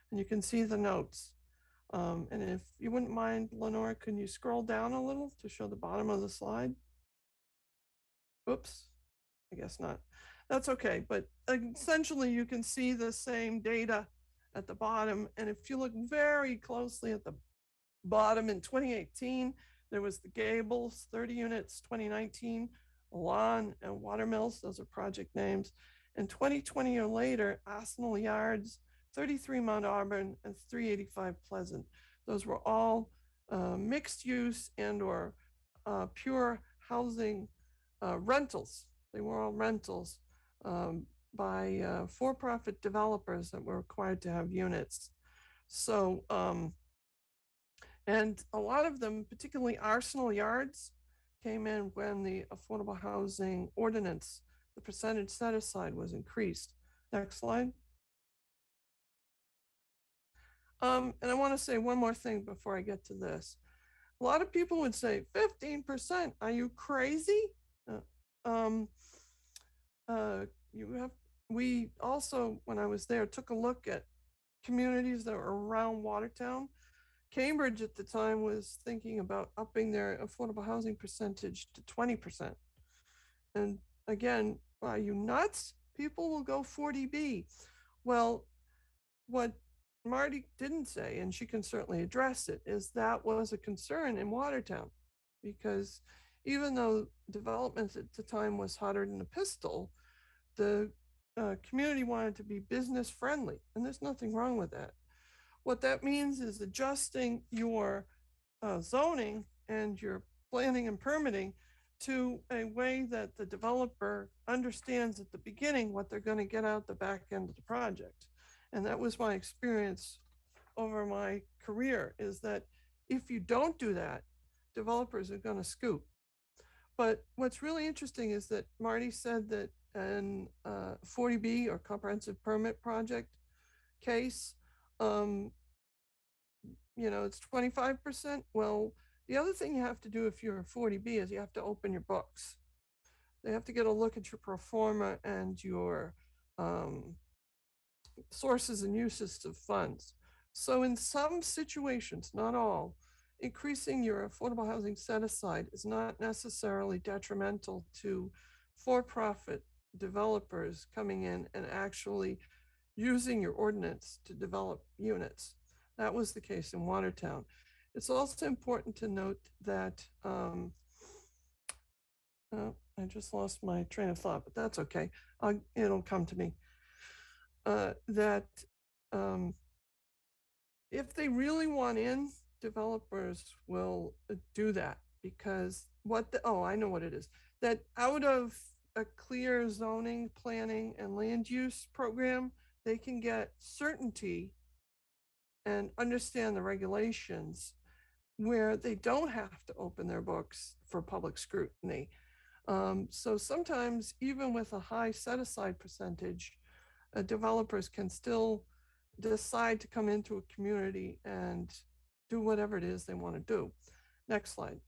and you can see the notes. And if you wouldn't mind, Lenore, can you scroll down a little to show the bottom of the slide? Oops, I guess not. That's okay, but essentially you can see the same data at the bottom. And if you look very closely at the bottom, in 2018, there was the Gables, 30 units, 2019, Lawn and Watermills, those are project names. In 2020 or later, Arsenal Yards, 33 Mount Auburn, and 385 Pleasant. Those were all mixed use and or pure housing rentals. They were all rentals by for-profit developers that were required to have units. So, and a lot of them, particularly Arsenal Yards, came in when the affordable housing ordinance, the percentage set aside was increased. Next slide. And I want to say one more thing before I get to this. A lot of people would say 15%, are you crazy? We also, when I was there, took a look at communities that were around Watertown. Cambridge at the time was thinking about upping their affordable housing percentage to 20%. And again, are you nuts? People will go 40B. Well, what Marty didn't say, and she can certainly address it, is that was a concern in Watertown, because even though development at the time was hotter than a pistol, the community wanted to be business friendly, and there's nothing wrong with that. What that means is adjusting your zoning and your planning and permitting to a way that the developer understands at the beginning what they're going to get out the back end of the project. And that was my experience over my career, is that if you don't do that, developers are going to scoop. But what's really interesting is that Marty said that an 40B or comprehensive permit project case, it's 25%. Well, the other thing you have to do if you're a 40B is you have to open your books. They have to get a look at your pro forma and your sources and uses of funds. So in some situations, not all, increasing your affordable housing set aside is not necessarily detrimental to for-profit developers coming in and actually using your ordinance to develop units. That was the case in Watertown. It's also important to note that I just lost my train of thought, but that's okay. It'll come to me. That if they really want in, developers will do that because I know what it is. That out of a clear zoning, planning, and land use program, they can get certainty and understand the regulations where they don't have to open their books for public scrutiny. So sometimes, even with a high set aside percentage, developers can still decide to come into a community and do whatever it is they want to do. Next slide.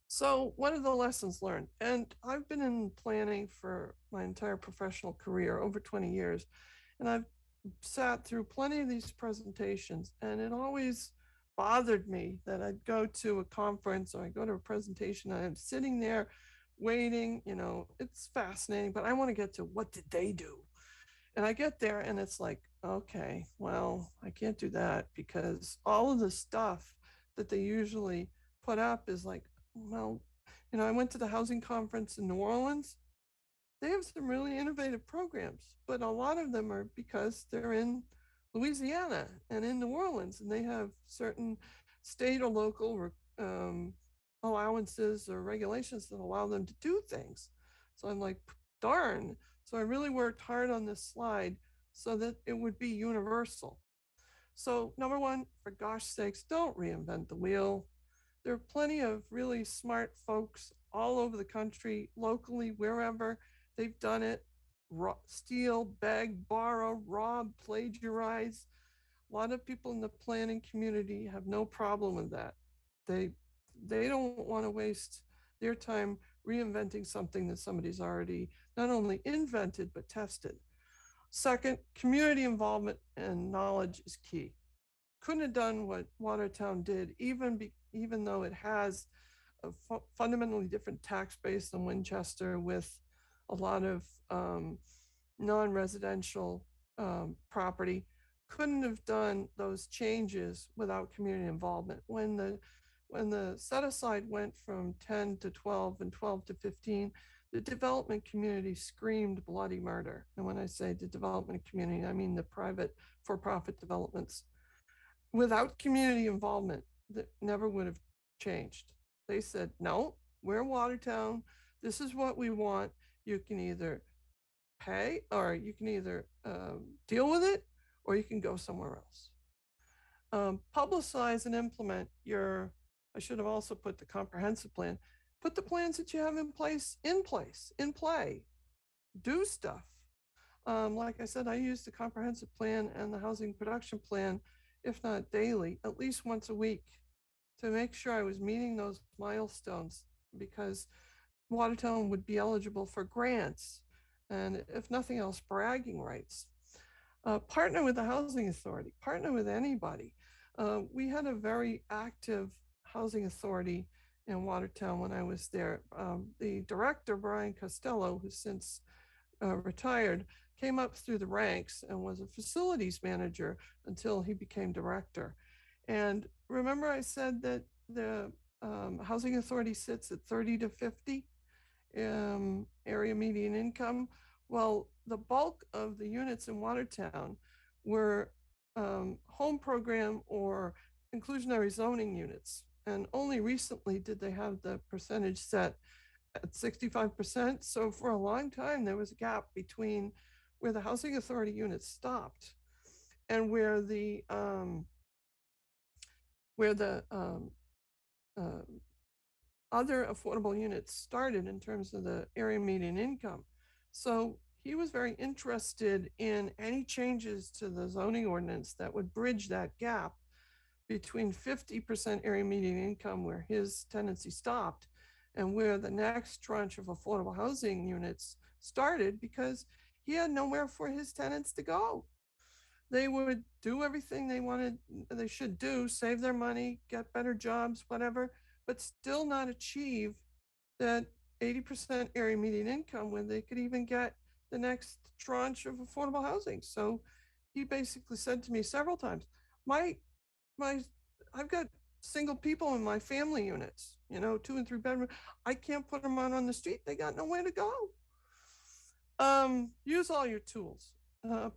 So what are the lessons learned? And I've been in planning for my entire professional career, over 20 years, and I've sat through plenty of these presentations, and it always bothered me that I'd go to a conference or I go to a presentation and I'm sitting there waiting, it's fascinating, but I want to get to what did they do? And I get there and it's like, okay, well, I can't do that because all of the stuff that they usually put up is like, well, I went to the housing conference in New Orleans. They have some really innovative programs, but a lot of them are because they're in Louisiana and in New Orleans, and they have certain state or local allowances or regulations that allow them to do things. So I'm like, darn. So I really worked hard on this slide so that it would be universal. So number one, for gosh sakes, don't reinvent the wheel. There are plenty of really smart folks all over the country, locally, wherever. They've done it. Steal, beg, borrow, rob, plagiarize. A lot of people in the planning community have no problem with that. They don't want to waste their time reinventing something that somebody's already not only invented but tested. Second, community involvement and knowledge is key. Couldn't have done what Watertown did, even though it has a fundamentally different tax base than Winchester, with a lot of non-residential property. Couldn't have done those changes without community involvement. When the set aside went from 10 to 12 and 12 to 15, the development community screamed bloody murder. And when I say the development community, I mean the private for-profit developments. Without community involvement, that never would have changed. They said, no, we're Watertown. This is what we want. You can either pay or you can either deal with it or you can go somewhere else. Publicize and implement I should have also put the comprehensive plan. Put the plans that you have in play. Do stuff. Like I said, I use the comprehensive plan and the housing production plan, if not daily, at least once a week, to make sure I was meeting those milestones, because Watertown would be eligible for grants and, if nothing else, bragging rights. Partner with the housing authority, partner with anybody. We had a very active housing authority in Watertown when I was there. The director, Brian Costello, who's since retired, came up through the ranks and was a facilities manager until he became director. And remember I said that the housing authority sits at 30 to 50 area median income. Well, the bulk of the units in Watertown were home program or inclusionary zoning units. And only recently did they have the percentage set at 65%. So for a long time, there was a gap between where the housing authority units stopped and where the other affordable units started in terms of the area median income. So he was very interested in any changes to the zoning ordinance that would bridge that gap between 50% area median income, where his tenancy stopped, and where the next tranche of affordable housing units started, because he had nowhere for his tenants to go. They would do everything they should do, save their money, get better jobs, whatever, but still not achieve that 80% area median income when they could even get the next tranche of affordable housing. So he basically said to me several times, my I've got single people in my family units, 2 and 3 bedroom. I can't put them on the street. They got nowhere to go. Use all your tools,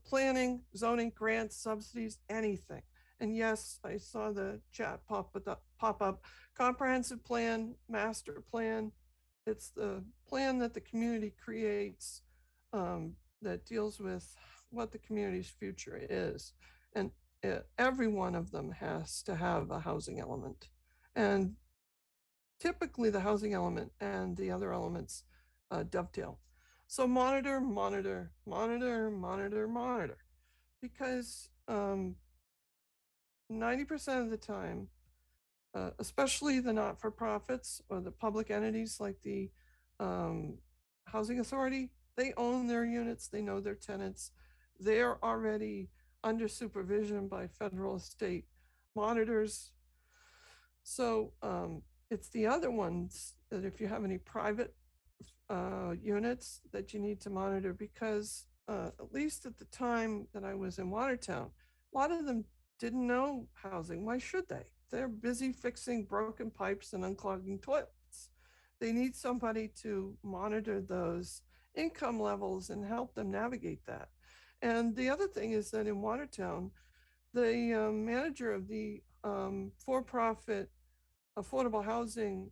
planning, zoning, grants, subsidies, anything. And yes, I saw the chat pop up, comprehensive plan, master plan. It's the plan that the community creates, that deals with what the community's future is. And every one of them has to have a housing element. And typically the housing element and the other elements dovetail. So monitor, monitor, monitor, monitor, monitor, because 90% of the time, especially the not-for-profits or the public entities like the housing authority, they own their units, they know their tenants, they're already under supervision by federal state monitors. So it's the other ones that if you have any private units that you need to monitor, because at least at the time that I was in Watertown, a lot of them didn't know housing. Why should they? They're busy fixing broken pipes and unclogging toilets. They need somebody to monitor those income levels and help them navigate that. And the other thing is that in Watertown, the manager of the for-profit affordable housing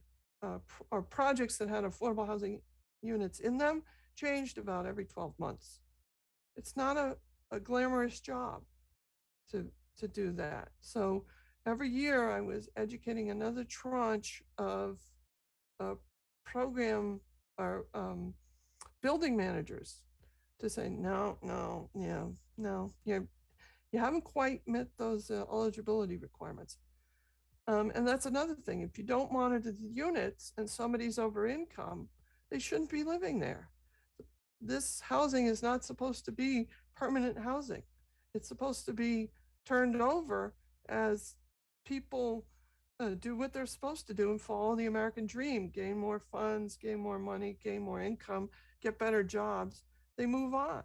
or projects that had affordable housing units in them changed about every 12 months. It's not a glamorous job to do that. So every year I was educating another tranche of program or building managers to say, no, you haven't quite met those eligibility requirements. And that's another thing. If you don't monitor the units and somebody's over income, they shouldn't be living there. This housing is not supposed to be permanent housing. It's supposed to be turned over as people do what they're supposed to do and follow the American dream, gain more funds, gain more money, gain more income, get better jobs. They move on.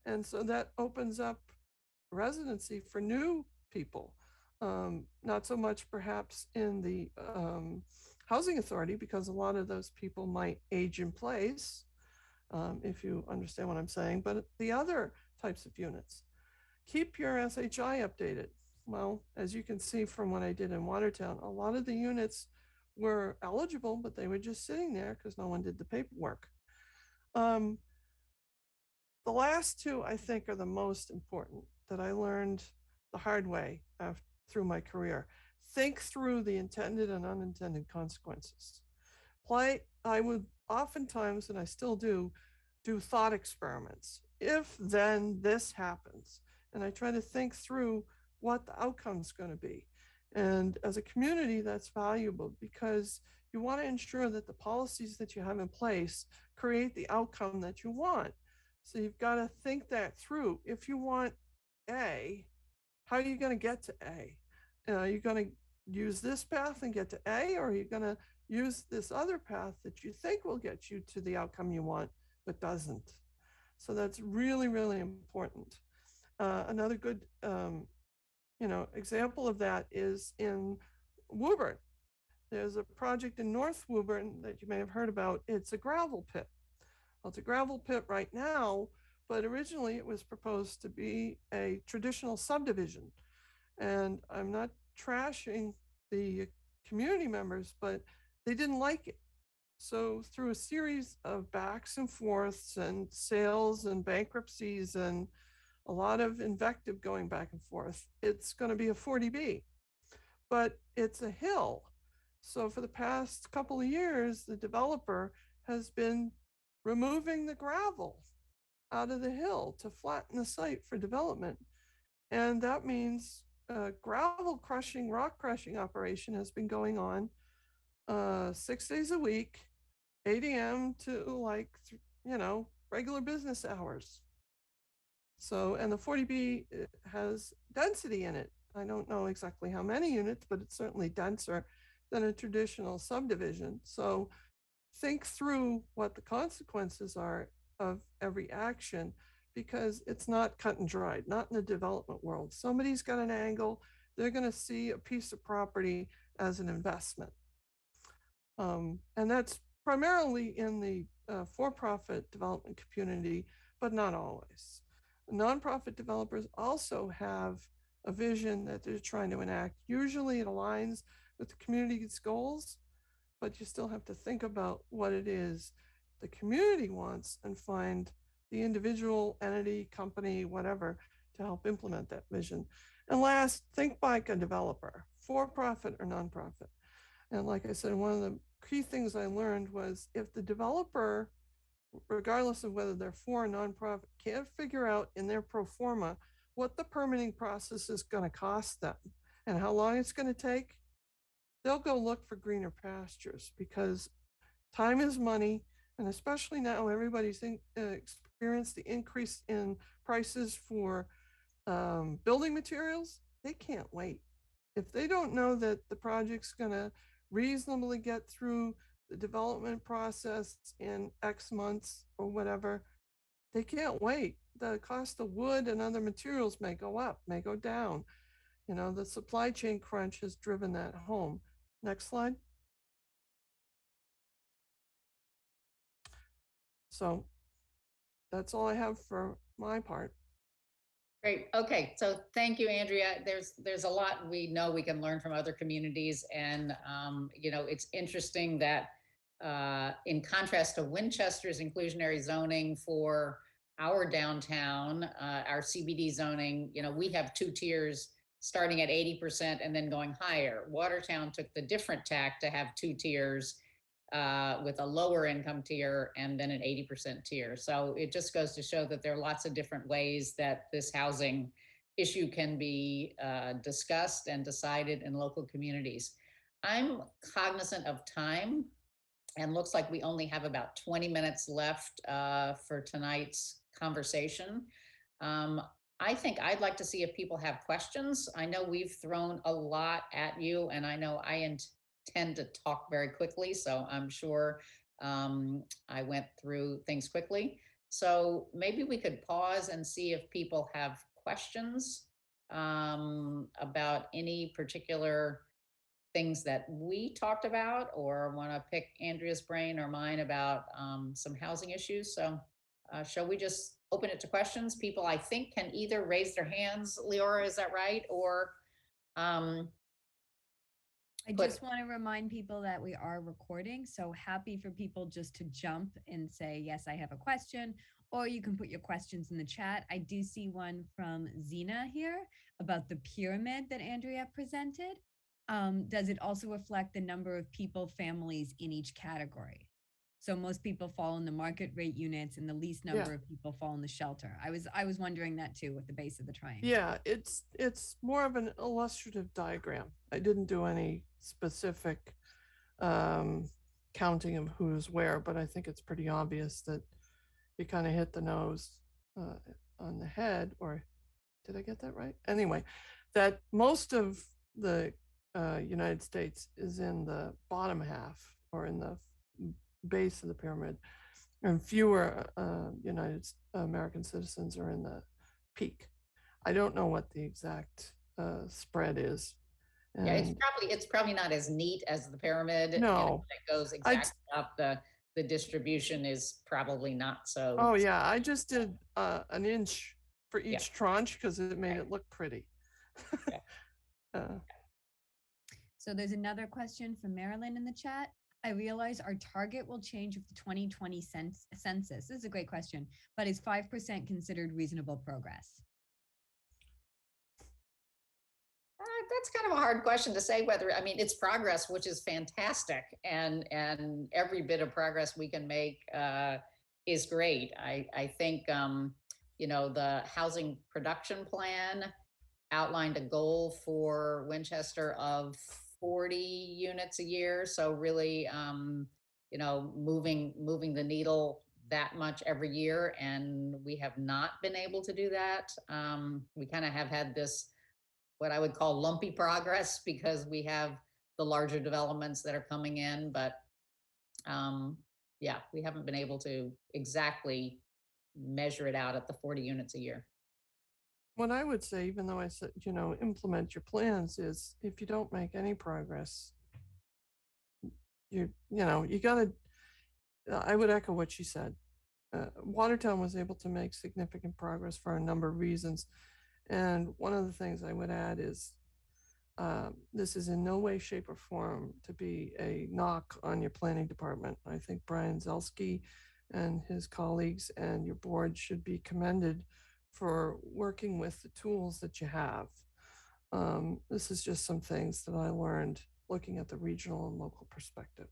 And so that opens up residency for new people. Not so much perhaps in the housing authority, because a lot of those people might age in place, if you understand what I'm saying, but the other types of units. Keep your SHI updated. Well, as you can see from what I did in Watertown, a lot of the units were eligible, but they were just sitting there because no one did the paperwork. The last two, I think, are the most important that I learned the hard way through my career. Think through the intended and unintended consequences. I would oftentimes, and I still do thought experiments. If then this happens, and I try to think through what the outcome's going to be. And as a community, that's valuable because you want to ensure that the policies that you have in place create the outcome that you want. So you've got to think that through. If you want A, how are you going to get to A? Are you going to use this path and get to A, or are you going to use this other path that you think will get you to the outcome you want, but doesn't? So that's really, really important. Another good, example of that is in Woburn. There's a project in North Woburn that you may have heard about. It's a gravel pit. Well, it's a gravel pit right now, but originally it was proposed to be a traditional subdivision. And I'm not trashing the community members, but they didn't like it. So through a series of backs and forths and sales and bankruptcies and a lot of invective going back and forth, it's going to be a 40B, but it's a hill. So for the past couple of years, the developer has been removing the gravel out of the hill to flatten the site for development. And that means gravel crushing, rock crushing operation has been going on 6 days a week, 8 a.m. to like, regular business hours. So, and the 40B has density in it. I don't know exactly how many units, but it's certainly denser than a traditional subdivision. So think through what the consequences are of every action, because it's not cut and dried, not in the development world. Somebody's got an angle, they're going to see a piece of property as an investment. And that's primarily in the for-profit development community, but not always. Nonprofit developers also have a vision that they're trying to enact. Usually it aligns with the community's goals, but you still have to think about what it is the community wants and find the individual entity, company, whatever, to help implement that vision. And last, think like a developer, for-profit or nonprofit. And like I said, one of the key things I learned was if the developer, regardless of whether they're for or nonprofit, can't figure out in their pro forma what the permitting process is going to cost them and how long it's going to take, they'll go look for greener pastures, because time is money. And especially now, everybody's experienced the increase in prices for building materials. They can't wait. If they don't know that the project's going to reasonably get through the development process in X months or whatever, they can't wait. The cost of wood and other materials may go up, may go down. The supply chain crunch has driven that home. Next slide. So that's all I have for my part. Great. Okay. So thank you, Andrea. There's a lot we know we can learn from other communities. And, it's interesting that in contrast to Winchester's inclusionary zoning for our downtown, our CBD zoning, we have 2 tiers starting at 80% and then going higher. Watertown took the different tack to have 2 tiers with a lower income tier and then an 80% tier. So it just goes to show that there are lots of different ways that this housing issue can be discussed and decided in local communities. I'm cognizant of time, and looks like we only have about 20 minutes left for tonight's conversation. I think I'd like to see if people have questions. I know we've thrown a lot at you, and I know I tend to talk very quickly, so I'm sure I went through things quickly. So maybe we could pause and see if people have questions about any particular things that we talked about, or want to pick Andrea's brain or mine about some housing issues. So shall we just open it to questions? People, I think, can either raise their hands, Leora, is that right? Or I just want to remind people that we are recording, so happy for people just to jump and say, yes, I have a question, or you can put your questions in the chat. I do see one from Zena here about the pyramid that Andrea presented. Does it also reflect the number of people, families in each category? So most people fall in the market rate units and the least number of people fall in the shelter. I was wondering that too with the base of the triangle. Yeah, it's more of an illustrative diagram. I didn't do any specific counting of who's where, but I think it's pretty obvious that you kind of hit the nose on the head, or did I get that right? Anyway, that most of the United States is in the bottom half or in the base of the pyramid, and fewer American citizens are in the peak. I don't know what the exact spread is. Yeah, it's probably not as neat as the pyramid. No, it goes exactly up. The distribution is probably not so. Oh yeah, I just did an inch for each tranche because it made it look pretty. So there's another question from Marilyn in the chat. I realize our target will change with the 2020 census. This is a great question, but is 5% considered reasonable progress? That's kind of a hard question to say whether, I mean, it's progress, which is fantastic. And every bit of progress we can make is great. I think, the housing production plan outlined a goal for Winchester of 40 units a year. So really, moving the needle that much every year. And we have not been able to do that. We kind of have had this, what I would call lumpy progress, because we have the larger developments that are coming in, but yeah, we haven't been able to exactly measure it out at the 40 units a year. What I would say, even though I said, implement your plans, is if you don't make any progress, you gotta, I would echo what she said. Watertown was able to make significant progress for a number of reasons. And one of the things I would add is this is in no way, shape, or form to be a knock on your planning department. I think Brian Zelski and his colleagues and your board should be commended for working with the tools that you have. This is just some things that I learned looking at the regional and local perspective.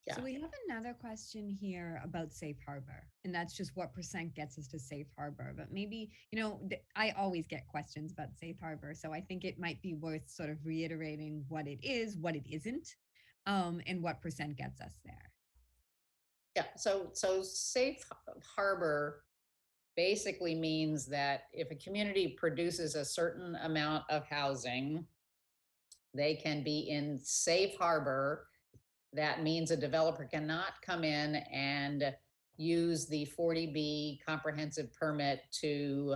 Yeah. So we have another question here about safe harbor, and that's just what percent gets us to safe harbor. But maybe, I always get questions about safe harbor. So I think it might be worth sort of reiterating what it is, what it isn't, and what percent gets us there. Yeah, so safe harbor basically means that if a community produces a certain amount of housing, they can be in safe harbor. That means a developer cannot come in and use the 40B comprehensive permit to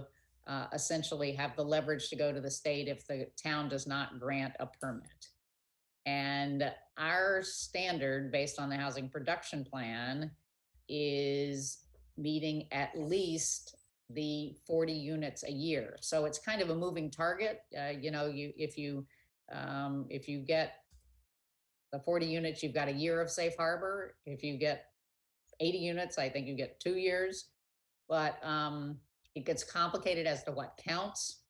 essentially have the leverage to go to the state if the town does not grant a permit. And our standard based on the housing production plan is meeting at least the 40 units a year. So it's kind of a moving target. If you get the 40 units, you've got a year of safe harbor. If you get 80 units, I think you get 2 years. But it gets complicated as to what counts.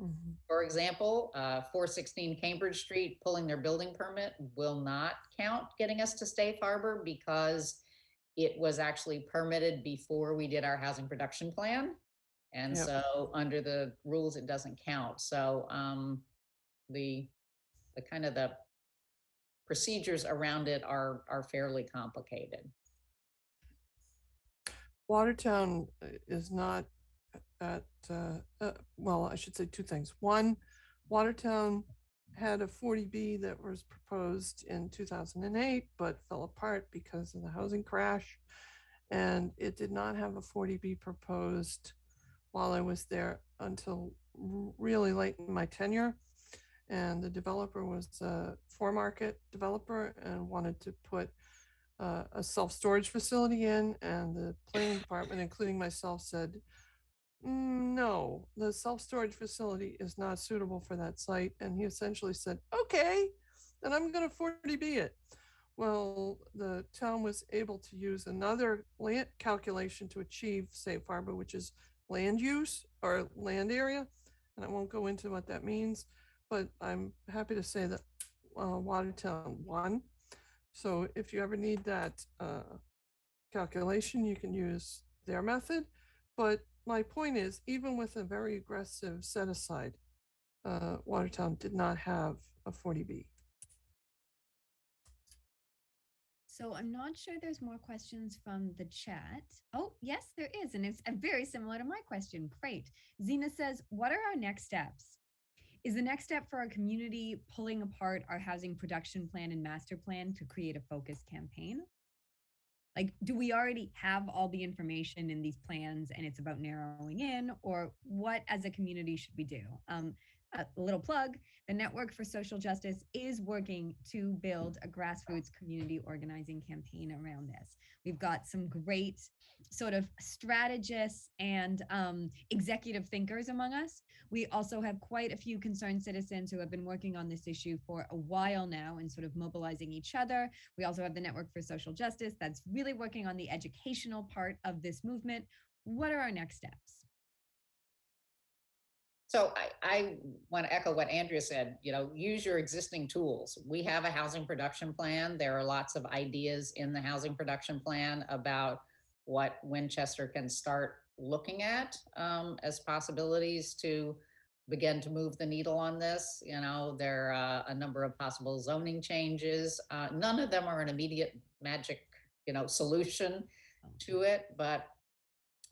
Mm-hmm. For example, 416 Cambridge Street pulling their building permit will not count getting us to safe harbor because it was actually permitted before we did our housing production plan. And yep. So under the rules, it doesn't count. So the kind of the procedures around it are fairly complicated. Watertown is not at, well, I should say two things. One, Watertown had a 40B that was proposed in 2008, but fell apart because of the housing crash. And it did not have a 40B proposed while I was there until really late in my tenure. And the developer was a for-market developer and wanted to put a self-storage facility in, and the planning department, including myself, said, no, the self-storage facility is not suitable for that site. And he essentially said, okay, then I'm going to 40B it. Well, the town was able to use another land calculation to achieve safe harbor, which is land use or land area. And I won't go into what that means, but I'm happy to say that Watertown won. So if you ever need that calculation, you can use their method. But my point is, even with a very aggressive set aside, Watertown did not have a 40B. So I'm not sure there's more questions from the chat. Oh, yes, there is. And it's very similar to my question. Great. Zena says, what are our next steps? Is the next step for our community pulling apart our housing production plan and master plan to create a focused campaign? Like, do we already have all the information in these plans and it's about narrowing in, or what as a community should we do? A little plug, the Network for Social Justice is working to build a grassroots community organizing campaign around this. We've got some great sort of strategists and executive thinkers among us. We also have quite a few concerned citizens who have been working on this issue for a while now and sort of mobilizing each other. We also have the Network for Social Justice that's really working on the educational part of this movement. What are our next steps? So I want to echo what Andrea said, use your existing tools. We have a housing production plan. There are lots of ideas in the housing production plan about what Winchester can start looking at as possibilities to begin to move the needle on this. There are a number of possible zoning changes. None of them are an immediate magic, solution to it, but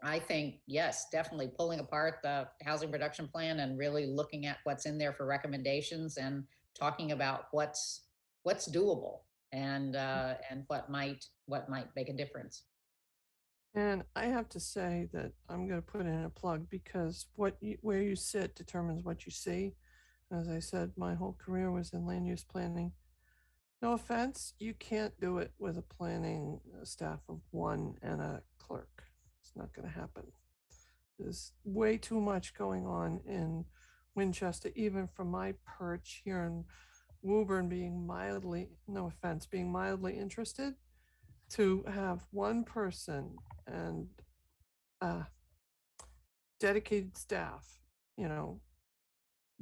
I think, yes, definitely pulling apart the housing production plan and really looking at what's in there for recommendations and talking about what's doable and what might make a difference. And I have to say that I'm going to put in a plug because where you sit determines what you see. As I said, my whole career was in land use planning. No offense, you can't do it with a planning staff of one and a clerk. It's not going to happen. There's way too much going on in Winchester, even from my perch here in Woburn, being mildly, no offense, being mildly interested, to have one person and dedicated staff,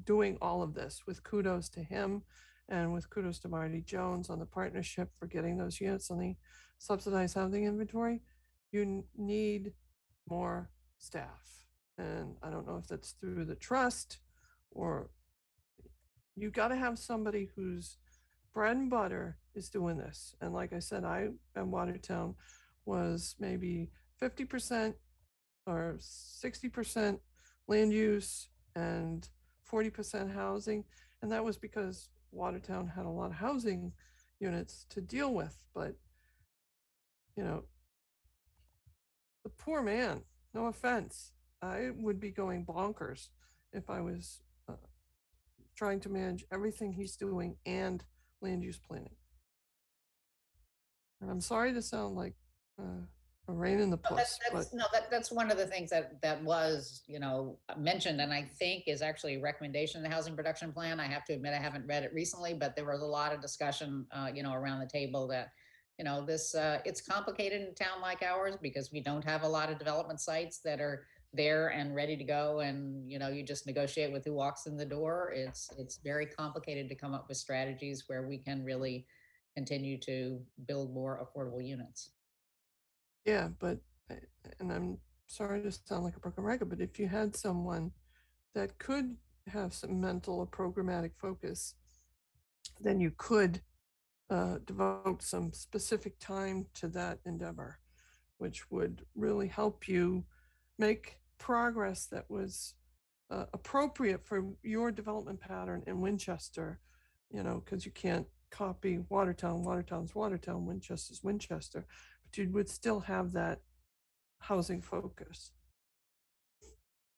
doing all of this, with kudos to him and with kudos to Marty Jones on the partnership for getting those units on the subsidized housing inventory. You need more staff. And I don't know if that's through the trust or you got to have somebody whose bread and butter is doing this. And like I said, I at Watertown was maybe 50% or 60% land use and 40% housing. And that was because Watertown had a lot of housing units to deal with. But, the poor man, no offense, I would be going bonkers if I was trying to manage everything he's doing and land use planning. And I'm sorry to sound like a rain in the puss, that's one of the things that was, mentioned, and I think is actually a recommendation in the housing production plan. I have to admit, I haven't read it recently, but there was a lot of discussion, around the table that, this, it's complicated in a town like ours because we don't have a lot of development sites that are there and ready to go. And, you just negotiate with who walks in the door. It's very complicated to come up with strategies where we can really continue to build more affordable units. Yeah, but, and I'm sorry to sound like a broken record, but if you had someone that could have some mental or programmatic focus, then you could devote some specific time to that endeavor, which would really help you make progress that was appropriate for your development pattern in Winchester, because you can't copy Watertown. Watertown's Watertown, Winchester's Winchester, but you would still have that housing focus.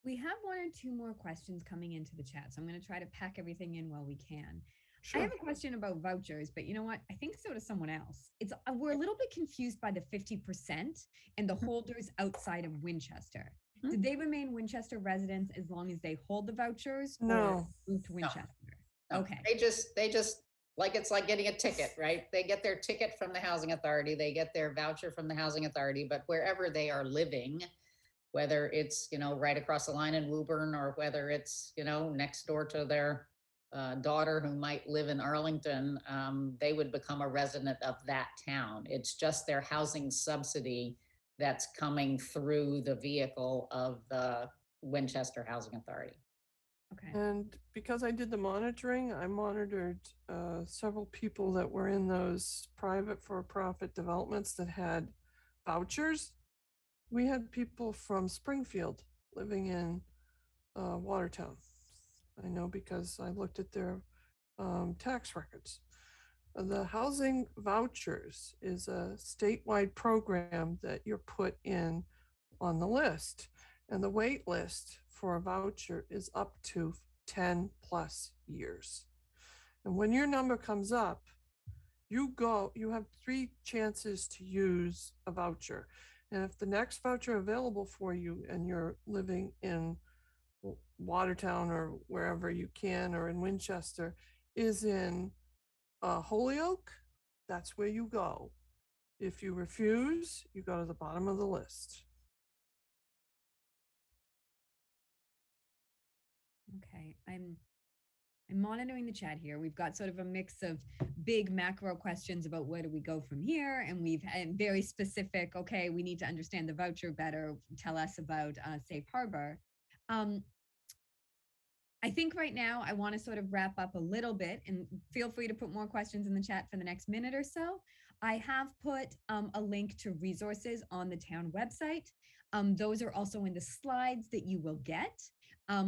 We have one or two more questions coming into the chat, so I'm going to try to pack everything in while we can. Sure. I have a question about vouchers, but you know what? I think so does someone else. We're a little bit confused by the 50% and the holders outside of Winchester. Did they remain Winchester residents as long as they hold the vouchers? No. Or move to Winchester? No. Okay. They just like, it's like getting a ticket, right? They get their ticket from the housing authority. They get their voucher from the housing authority, but wherever they are living, whether it's, right across the line in Woburn or whether it's, next door to their daughter who might live in Arlington, they would become a resident of that town. It's just their housing subsidy that's coming through the vehicle of the Winchester Housing Authority. Okay. And because I did the monitoring, I monitored several people that were in those private for-profit developments that had vouchers. We had people from Springfield living in Watertown. I know because I looked at their tax records. The housing vouchers is a statewide program that you're put in on the list. And the wait list for a voucher is up to 10 plus years. And when your number comes up, you have 3 chances to use a voucher. And if the next voucher available for you and you're living in Watertown or wherever you can, or in Winchester, is in Holyoke, that's where you go. If you refuse, you go to the bottom of the list. I'm monitoring the chat here. We've got sort of a mix of big macro questions about where do we go from here, and we've had very specific, okay, we need to understand the voucher better. Tell us about safe harbor. I think right now I want to sort of wrap up a little bit, and feel free to put more questions in the chat for the next minute or so. I have put a link to resources on the town website. Those are also in the slides that you will get.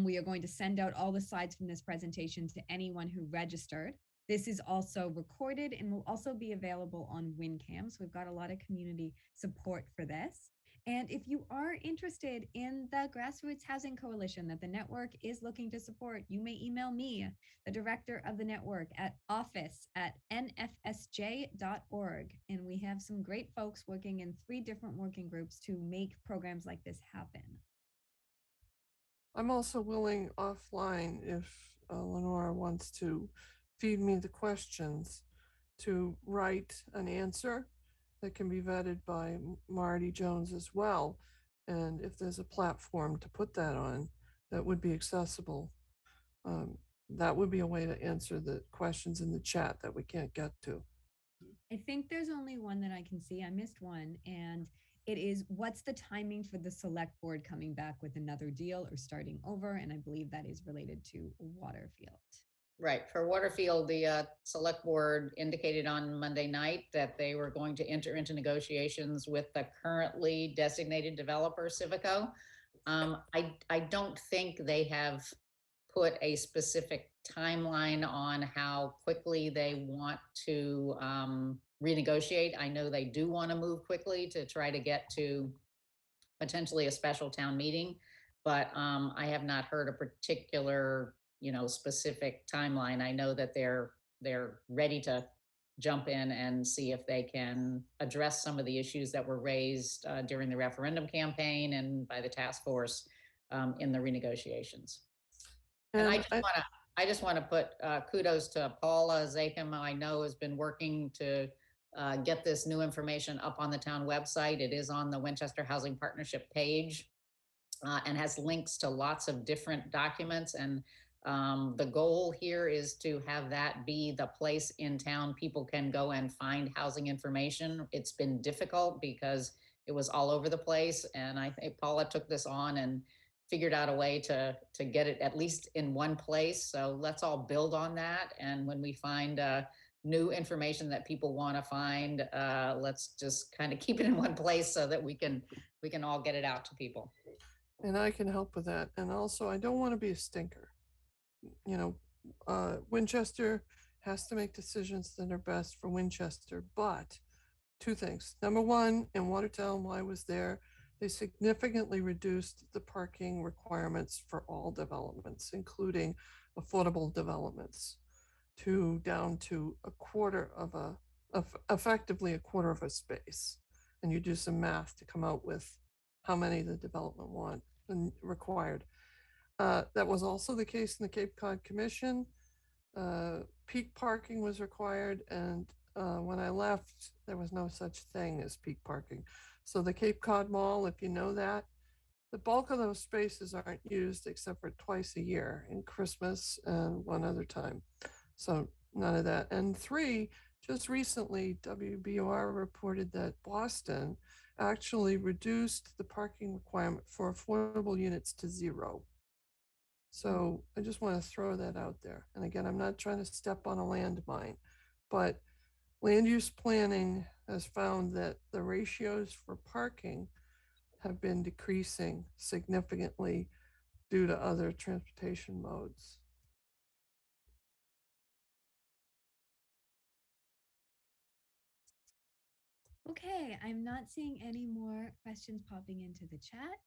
We are going to send out all the slides from this presentation to anyone who registered. This is also recorded and will also be available on WinCam. So we've got a lot of community support for this. And if you are interested in the Grassroots Housing Coalition that the network is looking to support, you may email me, the director of the network, at office@nfsj.org. And we have some great folks working in 3 different working groups to make programs like this happen. I'm also willing offline if Lenora wants to feed me the questions to write an answer that can be vetted by Marty Jones as well. And if there's a platform to put that on that would be accessible, that would be a way to answer the questions in the chat that we can't get to. I think there's only one that I can see. I missed one, and it is, what's the timing for the select board coming back with another deal or starting over? And I believe that is related to Waterfield. Right. For Waterfield, the select board indicated on Monday night that they were going to enter into negotiations with the currently designated developer, Civico. I don't think they have put a specific timeline on how quickly they want to renegotiate. I know they do want to move quickly to try to get to potentially a special town meeting, but I have not heard a particular, specific timeline. I know that they're ready to jump in and see if they can address some of the issues that were raised during the referendum campaign and by the task force in the renegotiations. And I just want to put kudos to Paula Zakim. I know has been working to get this new information up on the town website. It is on the Winchester Housing Partnership page and has links to lots of different documents. And the goal here is to have that be the place in town people can go and find housing information. It's been difficult because it was all over the place. And I think Paula took this on and figured out a way to get it at least in one place. So let's all build on that. And when we find new information that people want to find, let's just kind of keep it in one place so that we can all get it out to people. And I can help with that. And also, I don't want to be a stinker. Winchester has to make decisions that are best for Winchester, but 2 things. Number one, in Watertown, while I was there, they significantly reduced the parking requirements for all developments, including affordable developments, down to effectively a quarter of a space. And you do some math to come out with how many the development want and required. That was also the case in the Cape Cod Commission. Peak parking was required, and when I left, there was no such thing as peak parking. So the Cape Cod Mall, if you know that, the bulk of those spaces aren't used except for twice a year, in Christmas and one other time. So none of that. And 3, just recently, WBOR reported that Boston actually reduced the parking requirement for affordable units to 0. So I just want to throw that out there. And again, I'm not trying to step on a landmine, but land use planning has found that the ratios for parking have been decreasing significantly due to other transportation modes. Okay, I'm not seeing any more questions popping into the chat.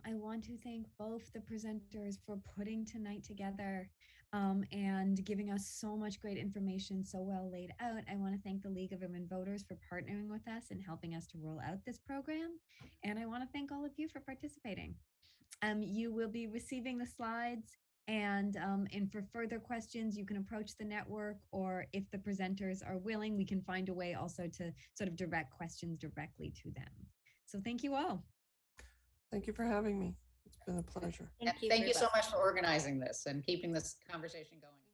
I want to thank both the presenters for putting tonight together and giving us so much great information so well laid out. I want to thank the League of Women Voters for partnering with us and helping us to roll out this program. And I want to thank all of you for participating. You will be receiving the slides, and for further questions, you can approach the network, or if the presenters are willing, we can find a way also to sort of direct questions directly to them. So thank you all. Thank you for having me. It's been a pleasure. Thank you. Thank very you so much. much for organizing this and keeping this conversation going.